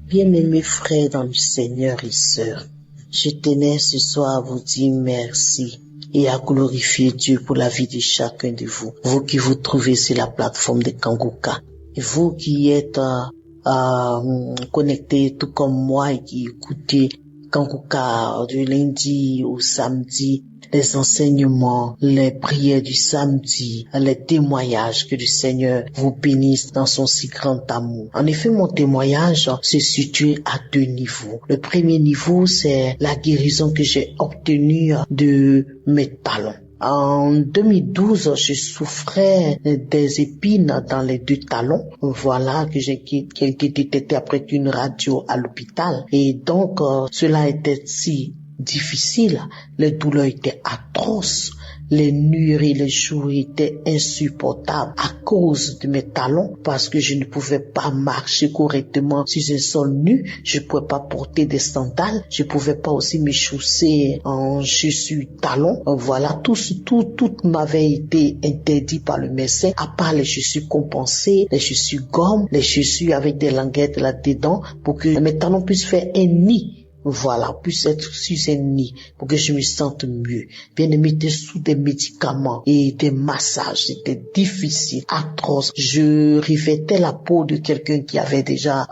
Bien-aimés frères dans le Seigneur et sœurs, je tenais ce soir à vous dire merci et à glorifier Dieu pour la vie de chacun de vous. Vous qui vous trouvez sur la plateforme de Kanguka. Et vous qui êtes connectés tout comme moi et qui écoutez Kanguka du lundi au samedi, les enseignements, les prières du samedi, les témoignages, que le Seigneur vous bénisse dans son si grand amour. En effet, mon témoignage se situe à 2 niveaux. Le premier niveau, c'est la guérison que j'ai obtenue de mes talons. En 2012, je souffrais des épines dans les 2 talons. Voilà que j'ai été détecté après une radio à l'hôpital. Et donc, cela était si difficile. Les douleurs étaient atroces. Les nuits et les jours étaient insupportables à cause de mes talons parce que je ne pouvais pas marcher correctement sur un sol nu. Je ne pouvais pas porter des sandales. Je ne pouvais pas aussi me chausser en chaussures talons. Voilà, tout m'avait été interdit par le médecin à part les chaussures compensées, les chaussures gomme, les chaussures avec des languettes là-dedans pour que mes talons puissent faire un nid. Voilà, puisse être sur un nid pour que je me sente mieux. Bien aimé, j'étais sous des médicaments et des massages. C'était difficile, atroce. Je revêtais la peau de quelqu'un qui avait déjà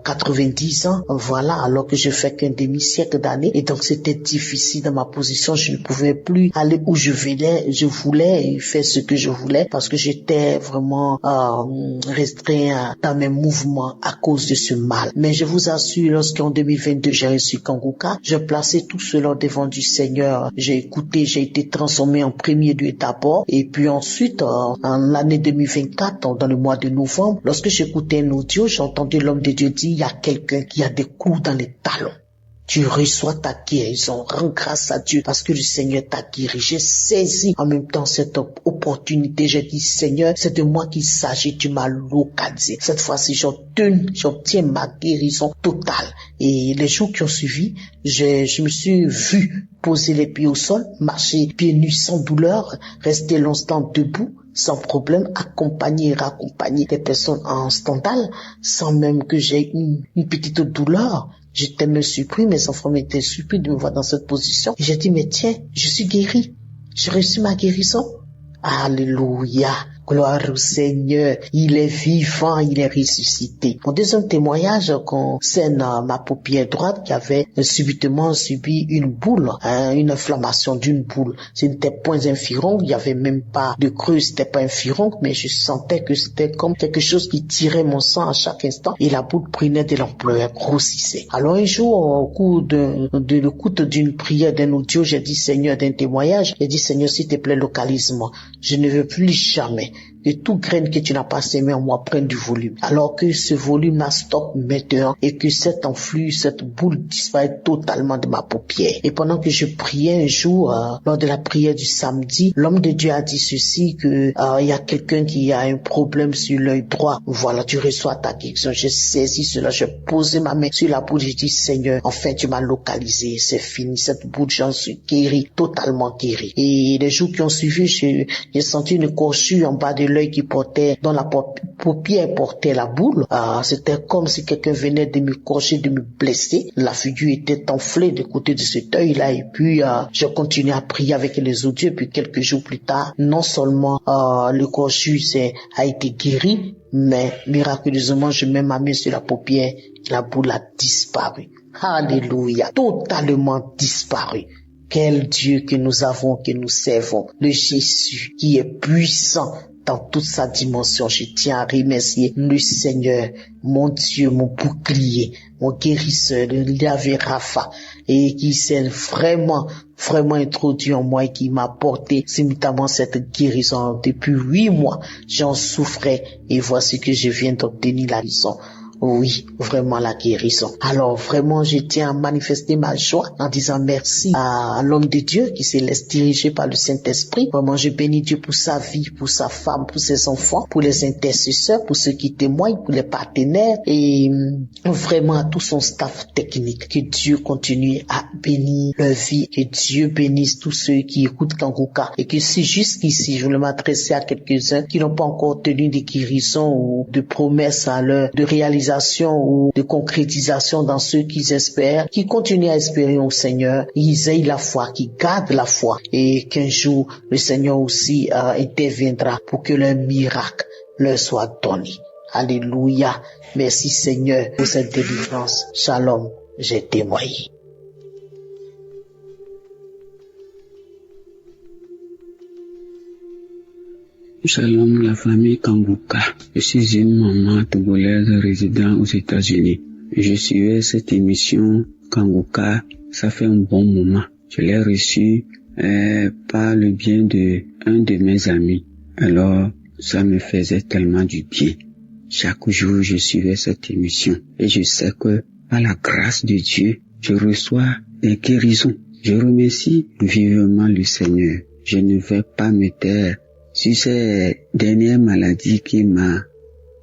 90 ans. Voilà, alors que je fais qu'un demi-siècle d'années. Et donc, c'était difficile dans ma position. Je ne pouvais plus aller où je voulais et faire ce que je voulais parce que j'étais vraiment restreint dans mes mouvements à cause de ce mal. Mais je vous assure, lorsqu'en 2022, j'ai reçu Kanguka, je plaçais tout cela devant du Seigneur. J'ai écouté, j'ai été transformé en premier lieu d'abord et puis ensuite en l'année 2024, dans le mois de novembre, lorsque j'écoutais un audio, j'ai entendu l'homme de Dieu dire il y a quelqu'un qui a des clous dans les talons. tu reçois ta guérison. Rends grâce à Dieu parce que le Seigneur t'a guéri. J'ai saisi en même temps cette opportunité. J'ai dit, Seigneur, c'est de moi qu'il s'agit. Tu m'as localisé. Cette fois-ci, j'obtiens ma guérison totale. Et les jours qui ont suivi, je me suis vu poser les pieds au sol, marcher pieds nus sans douleur, rester longtemps debout, sans problème, accompagner et raccompagner des personnes en standal, sans même que j'ai une petite douleur. J'étais même surpris, mes enfants m'étaient surpris de me voir dans cette position. Et j'ai dit, mais tiens, je suis guéri. J'ai reçu ma guérison. Alléluia. Gloire au Seigneur. Il est vivant, il est ressuscité. Mon deuxième témoignage concerne ma paupière droite qui avait subitement subi une boule, une inflammation d'une boule. Ce n'était point un furon, il n'y avait même pas de creux, c'était pas un furon, mais je sentais que c'était comme quelque chose qui tirait mon sang à chaque instant et la boule prenait de l'ampleur, grossissait. Alors un jour, au cours de l'écoute d'une prière, d'un audio, j'ai dit, Seigneur, d'un témoignage, j'ai dit, Seigneur, s'il te plaît, localise-moi. Je ne veux plus jamais que tout graine que tu n'as pas sémé en moi prenne du volume. Alors que ce volume la stoppe maintenant et que cet enflux, cette boule disparaît totalement de ma paupière. Et pendant que je priais un jour, lors de la prière du samedi, l'homme de Dieu a dit ceci, que il y a quelqu'un qui a un problème sur l'œil droit. Voilà, tu reçois ta guérison. J'ai saisi cela, j'ai posé ma main sur la boule, j'ai dit, Seigneur, enfin tu m'as localisé, c'est fini, cette boule, j'en suis guéri, totalement guéri. Et les jours qui ont suivi, j'ai senti une courchure en bas de l'œil qui portait, dont la paupière portait la boule. C'était comme si quelqu'un venait de me corcher, de me blesser. La figure était enflée de côté de cet œil-là. Et puis, je continuais à prier avec les autres dieux. Puis quelques jours plus tard, non seulement le corchus a été guéri, mais miraculeusement, je mets ma main sur la paupière, la boule a disparu. Alléluia, totalement disparu. Quel Dieu que nous avons, que nous servons, le Jésus qui est puissant dans toute sa dimension. Je tiens à remercier le Seigneur, mon Dieu, mon bouclier, mon guérisseur, le Yahvé Rapha, et qui s'est vraiment introduit en moi et qui m'a apporté simultanément cette guérison. Depuis 8 mois, j'en souffrais et voici que je viens d'obtenir la guérison. Oui, vraiment la guérison. Alors vraiment, je tiens à manifester ma joie en disant merci à l'homme de Dieu qui se laisse diriger par le Saint-Esprit. Vraiment, je bénis Dieu pour sa vie, pour sa femme, pour ses enfants, pour les intercesseurs, pour ceux qui témoignent, pour les partenaires et vraiment à tout son staff technique. Que Dieu continue à bénir leur vie, que Dieu bénisse tous ceux qui écoutent Kanguka et que si jusqu'ici, je voulais m'adresser à quelques-uns qui n'ont pas encore tenu de guérison ou de promesses à leur de réalisation ou de concrétisation dans ceux qu'ils espèrent, qui continuent à espérer au Seigneur, ils aient la foi, qui gardent la foi et qu'un jour le Seigneur aussi interviendra pour que leur miracle leur soit donné. Alléluia. Merci Seigneur pour cette délivrance. Shalom, j'ai témoigné. Shalom, la famille Kanguka. Je suis une maman togolaise résidant aux États-Unis. Je suivais cette émission Kanguka, ça fait un bon moment. Je l'ai reçue par le bien de un de mes amis. Alors, ça me faisait tellement du bien. Chaque jour, je suivais cette émission et je sais que par la grâce de Dieu, je reçois des guérisons. Je remercie vivement le Seigneur. Je ne vais pas me taire sur ces dernières maladies qui m'a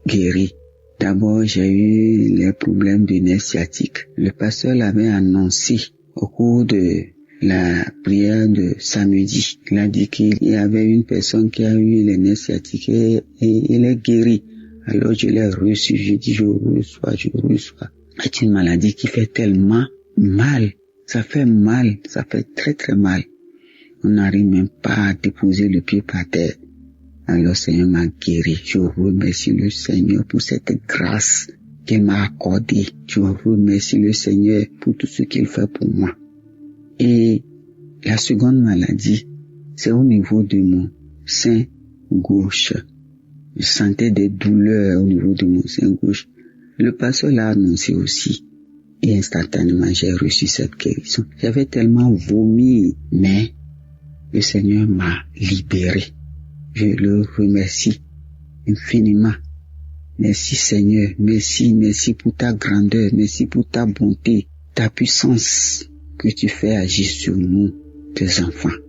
guéri. D'abord, j'ai eu les problèmes de nerfs sciatiques. Le pasteur l'avait annoncé au cours de la prière de samedi. Il a dit qu'il y avait une personne qui a eu les nerfs sciatiques et il est guéri. Alors je l'ai reçu, je dis je reçois. C'est une maladie qui fait tellement mal. Ça fait mal, ça fait très très mal. On n'arrive même pas à déposer le pied par terre. Alors le Seigneur m'a guéri. Je remercie le Seigneur pour cette grâce qu'il m'a accordée. Je remercie le Seigneur pour tout ce qu'il fait pour moi. Et la seconde maladie, c'est au niveau de mon sein gauche. Je sentais des douleurs au niveau de mon sein gauche. Le pasteur l'a annoncé aussi. Et instantanément, j'ai reçu cette guérison. J'avais tellement vomi, mais le Seigneur m'a libéré. Je le remercie infiniment. Merci Seigneur, merci pour ta grandeur, merci pour ta bonté. ta puissance que tu fais agir sur nous, tes enfants.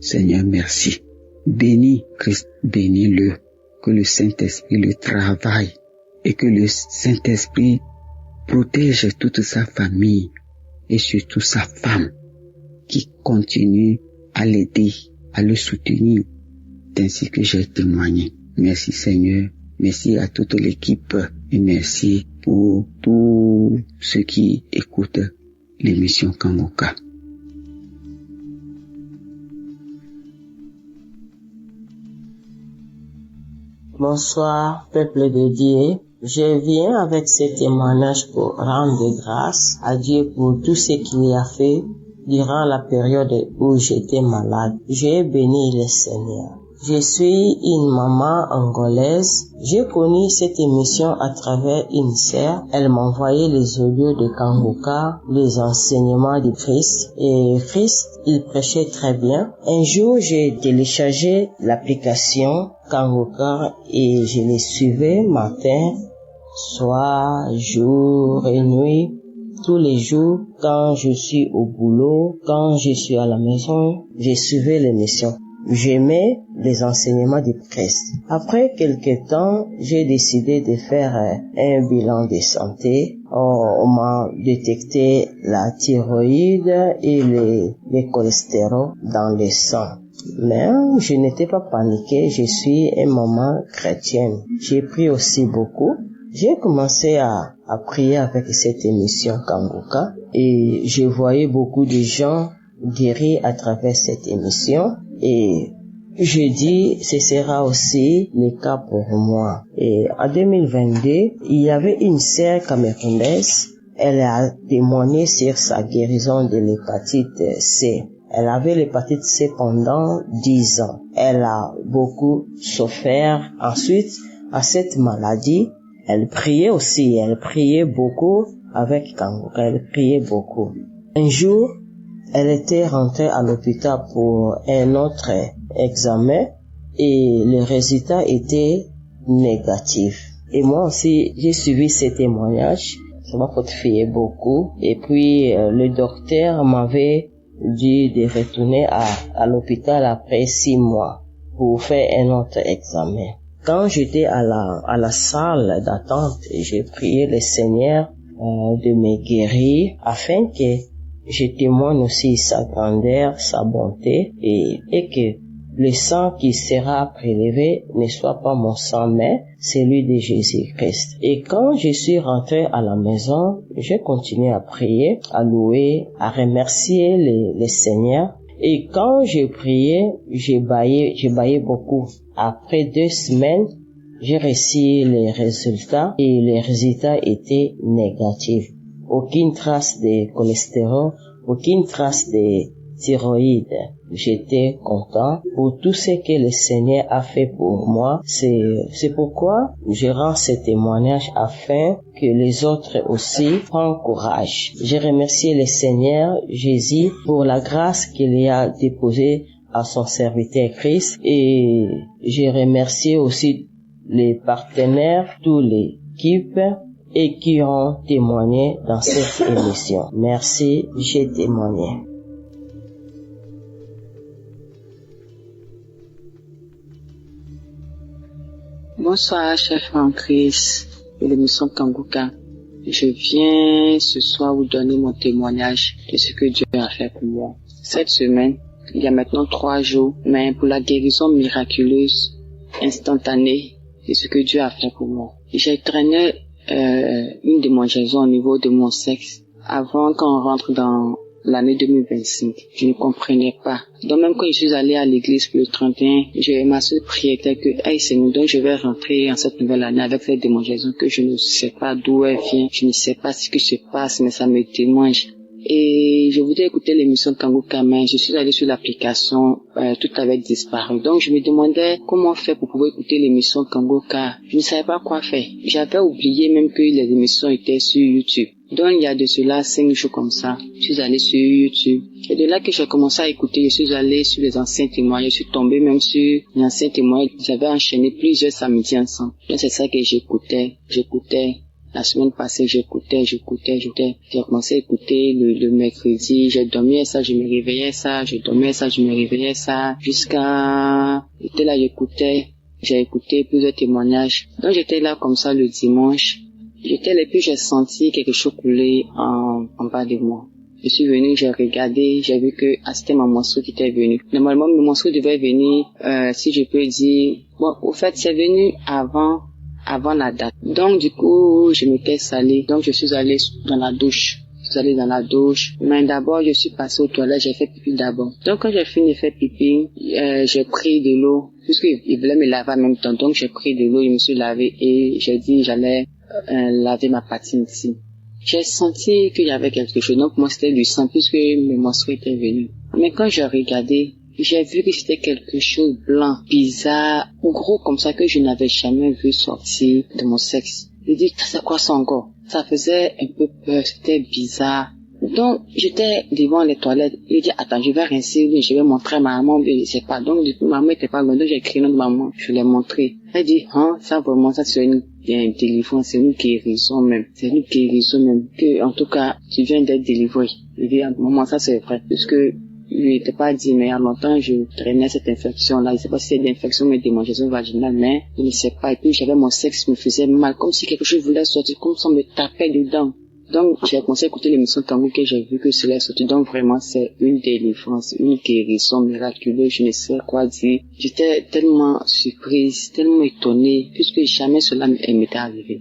Seigneur, merci. Bénis Christ, bénis-le. Que le Saint-Esprit le travaille et que le Saint-Esprit protège toute sa famille et surtout sa femme qui continue à l'aider, à le soutenir, ainsi que j'ai témoigné. Merci Seigneur, merci à toute l'équipe et merci pour tous ceux qui écoutent l'émission Kangoka. Bonsoir, peuple de Dieu. Je viens avec ce témoignage pour rendre grâce à Dieu pour tout ce qu'il a fait durant la période où j'étais malade. J'ai béni le Seigneur. Je suis une maman angolaise. J'ai connu cette émission à travers une sœur. Elle m'envoyait les audios de Kangoka, les enseignements de Christ. Et Christ, il prêchait très bien. Un jour, j'ai téléchargé l'application Kangoka et je les suivais matin, soir, jour et nuit. Tous les jours, quand je suis au boulot, quand je suis à la maison, je suivais l'émission. J'aimais les enseignements du Christ. Après quelque temps, j'ai décidé de faire un bilan de santé. On m'a détecté la thyroïde et le cholestérol dans le sang. Mais je n'étais pas paniquée, je suis une maman chrétienne. J'ai pris aussi beaucoup. J'ai commencé à prier avec cette émission Kangoka et je voyais beaucoup de gens guéris à travers cette émission et je dis ce sera aussi le cas pour moi. Et en 2022, il y avait une sœur camerounaise, elle a témoigné sur sa guérison de l'hépatite C. Elle avait l'hépatite C pendant 10 ans. Elle a beaucoup souffert. Ensuite, à cette maladie, elle priait aussi. Elle priait beaucoup avec Kangoka. Elle priait beaucoup. Un jour, elle était rentrée à l'hôpital pour un autre examen et le résultat était négatif. Et moi aussi, j'ai suivi ces témoignages. Ça m'a fortifié beaucoup. Et puis, le docteur m'avait dit de retourner à l'hôpital après 6 mois pour faire un autre examen. Quand j'étais à la salle d'attente, j'ai prié le Seigneur de me guérir afin que je témoigne aussi sa grandeur, sa bonté et que le sang qui sera prélevé ne soit pas mon sang, mais celui de Jésus-Christ. Et quand je suis rentré à la maison, j'ai continué à prier, à louer, à remercier le Seigneur. Et quand je priais, j'ai baillé beaucoup. Après 2 semaines, j'ai reçu les résultats et les résultats étaient négatifs. Aucune trace de cholestérol, aucune trace de thyroïde. J'étais content pour tout ce que le Seigneur a fait pour moi. C'est pourquoi je rends ce témoignage afin que les autres aussi prennent courage. Je remercie le Seigneur Jésus pour la grâce qu'il a déposée à son serviteur Christ et je remercie aussi les partenaires, toute l'équipe et qui ont témoigné dans cette émission. Merci, j'ai témoigné. Bonsoir, chef en Christ de l'émission Kangoka. Je viens ce soir vous donner mon témoignage de ce que Dieu a fait pour moi. Cette semaine, il y a maintenant 3 jours, mais pour la guérison miraculeuse, instantanée, de ce que Dieu a fait pour moi. J'ai traîné une démangeaison au niveau de mon sexe avant qu'on rentre dans l'année 2025. Je ne comprenais pas. Donc même quand je suis allée à l'église pour le 31, ma seule prière était que, hey Seigneur, donc je vais rentrer en cette nouvelle année avec cette démangeaison que je ne sais pas d'où elle vient, je ne sais pas ce qui se passe, mais ça me démange. Et je voulais écouter l'émission Kangoka, mais je suis allée sur l'application, tout avait disparu. Donc je me demandais comment faire pour pouvoir écouter l'émission Kangoka. Je ne savais pas quoi faire. J'avais oublié même que les émissions étaient sur YouTube. Donc il y a de cela 5 jours comme ça, je suis allée sur YouTube. Et de là que j'ai commencé à écouter, je suis allée sur les anciens témoignages, je suis tombée même sur les anciens témoignages. J'avais enchaîné plusieurs samedis ensemble. Donc c'est ça que j'écoutais. La semaine passée, j'écoutais. J'ai commencé à écouter le mercredi. J'ai dormi ça, je me réveillais ça. Je dormais ça, je me réveillais ça. Jusqu'à... J'étais là, j'écoutais. J'ai écouté plusieurs témoignages. Donc j'étais là comme ça le dimanche. J'étais là et puis j'ai senti quelque chose couler en bas de moi. Je suis venu, j'ai regardé, j'ai vu que c'était ma menstru qui était venue. Normalement, ma menstru devait venir, si je peux dire, bon, au fait, c'est venu avant la date. Donc, du coup, je m'étais salée. Donc, je suis allée dans la douche. Mais d'abord, je suis passée aux toilettes, j'ai fait pipi d'abord. Donc, quand j'ai fini de faire pipi, j'ai pris de l'eau, puisqu'il voulait me laver en même temps. Donc, j'ai pris de l'eau, je me suis lavé et j'ai dit, j'allais laver ma patine ici. J'ai senti qu'il y avait quelque chose. Donc, moi, c'était du sang, puisque mes menstrues étaient venues. Mais quand j'ai regardé, j'ai vu que c'était quelque chose de blanc, bizarre, gros comme ça, que je n'avais jamais vu sortir de mon sexe. Je dis, c'est quoi ça encore? Ça faisait un peu peur, c'était bizarre. Donc, j'étais devant les toilettes. Je dis, attends, je vais rincer, je vais montrer à ma maman, je ne sais pas. Donc, du coup, maman était pas loin, donc j'ai crié notre maman, je l'ai montré. Elle dit, ça vraiment, ça c'est une délivrance, c'est une guérison même. Que, en tout cas, tu viens d'être délivré. Je dis, maman, ça c'est vrai, puisque je n'étais pas dit, mais il y a longtemps, je traînais cette infection-là. Je ne sais pas si c'est l'infection ou des démangeaisons vaginales, mais je ne sais pas. Et puis, j'avais mon sexe qui me faisait mal, comme si quelque chose voulait sortir, comme si on me tapait dedans. Donc, j'ai commencé à écouter l'émission Tango que j'ai vu que cela est sorti. Donc, vraiment, c'est une délivrance, une guérison miraculeuse, je ne sais quoi dire. J'étais tellement surprise, tellement étonnée, puisque jamais cela m'était arrivé.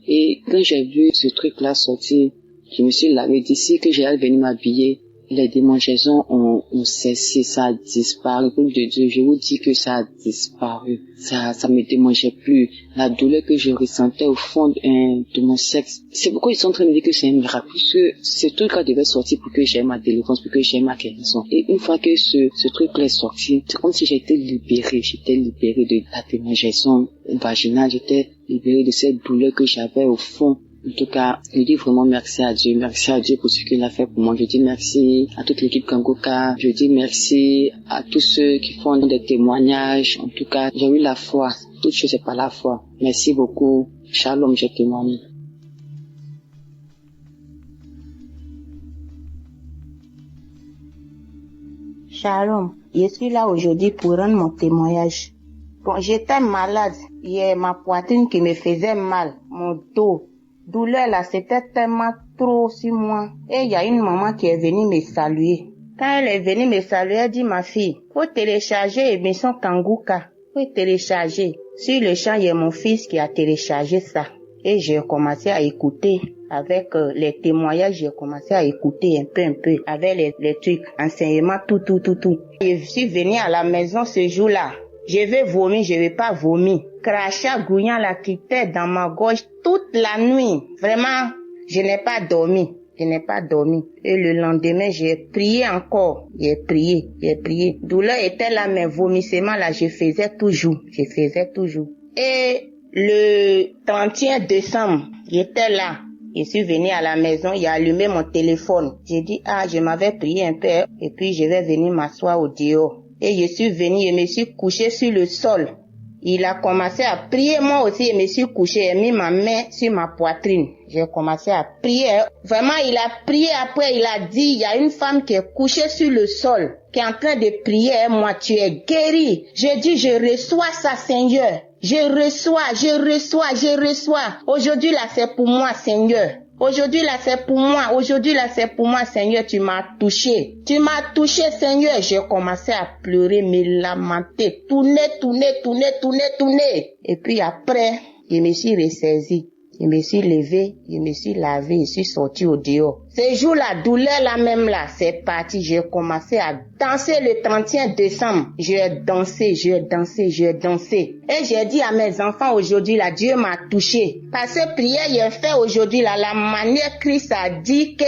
Et quand j'ai vu ce truc-là sortir, je me suis lavé d'ici que j'allais venir m'habiller. Les démangeaisons ont cessé, ça a disparu. Pour de Dieu, je vous dis que ça a disparu. Ça me démangeait plus. La douleur que je ressentais au fond de mon sexe. C'est pourquoi ils sont en train de dire que c'est un miracle. Puisque ce truc-là devait sortir pour que j'aie ma délivrance, pour que j'aie ma guérison. Et une fois que ce truc-là est sorti, c'est comme si j'étais libérée. J'étais libérée de la démangeaison vaginale. J'étais libérée de cette douleur que j'avais au fond. En tout cas, je dis vraiment merci à Dieu pour ce qu'il a fait pour moi. Je dis merci à toute l'équipe Kangoka. Je dis merci à tous ceux qui font des témoignages. En tout cas, j'ai eu la foi. Toute chose c'est par la foi. Merci beaucoup. Shalom, je témoigne. Shalom. Je suis là aujourd'hui pour rendre mon témoignage. Bon, j'étais malade. Il y a ma poitrine qui me faisait mal. Mon dos. Douleur là, c'était tellement trop sur moi. Et il y a une maman qui est venue me saluer. Quand elle est venue me saluer, elle dit, ma fille, faut télécharger l'émission Kanguka. Faut télécharger. Sur le champ, il y a mon fils qui a téléchargé ça. Et j'ai commencé à écouter. Avec les témoignages, j'ai commencé à écouter un peu. Avec les trucs, enseignements, tout. Je suis venue à la maison ce jour-là. Je vais vomir, je vais pas vomir. Crachat gouillant la qui était dans ma gorge toute la nuit. Vraiment, je n'ai pas dormi. Et le lendemain, j'ai prié encore. J'ai prié. Douleur était là, mais vomissement là, je faisais toujours. Et le 31 décembre, j'étais là. Je suis venue à la maison, il a allumé mon téléphone. J'ai dit, je m'avais prié un peu, et puis je vais venir m'asseoir au dehors. Et je suis venue, je me suis couchée sur le sol. Il a commencé à prier, moi aussi, je me suis couchée, j'ai mis ma main sur ma poitrine. J'ai commencé à prier. Vraiment, il a prié, après il a dit, il y a une femme qui est couchée sur le sol, qui est en train de prier, moi, tu es guérie. J'ai dit, je reçois ça, Seigneur. Je reçois. Aujourd'hui, là, c'est pour moi, Seigneur. Aujourd'hui, là, c'est pour moi, Seigneur, tu m'as touché, Seigneur. J'ai commencé à pleurer, me lamenter, tourner. Et puis après, je me suis ressaisie. Je me suis levée, je me suis lavée, je suis sortie au dehors. Ce jour, la douleur là même là, c'est parti. J'ai commencé à danser le 31 décembre. J'ai dansé. Et j'ai dit à mes enfants aujourd'hui, là, Dieu m'a touché. Parce que prière, j'ai fait aujourd'hui, là, la manière Christ a dit que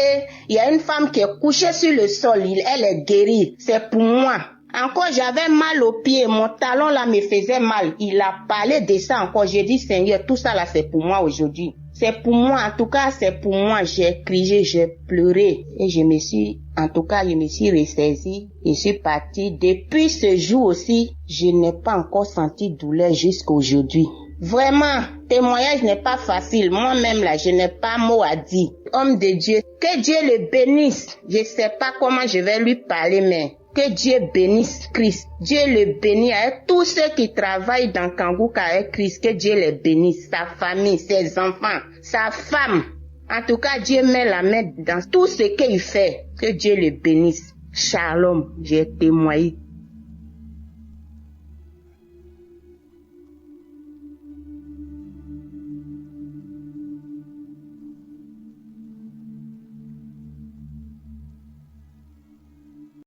il y a une femme qui est couchée sur le sol, elle est guérie. C'est pour moi. Encore, j'avais mal aux pieds, mon talon là me faisait mal. Il a parlé de ça encore. J'ai dit, Seigneur, tout ça là, c'est pour moi aujourd'hui. C'est pour moi, en tout cas, c'est pour moi. J'ai crié, j'ai pleuré. Et je me suis ressaisie. Je suis partie. Depuis ce jour aussi, je n'ai pas encore senti douleur jusqu'à aujourd'hui. Vraiment, témoignage n'est pas facile. Moi-même, là, je n'ai pas mot à dire. Homme de Dieu, que Dieu le bénisse. Je sais pas comment je vais lui parler, mais que Dieu bénisse Christ. Dieu le bénisse avec tous ceux qui travaillent dans Kanguka avec Christ. Que Dieu le bénisse. Sa famille, ses enfants, sa femme. En tout cas, Dieu met la main dans tout ce qu'il fait. Que Dieu le bénisse. Shalom, j'ai témoigné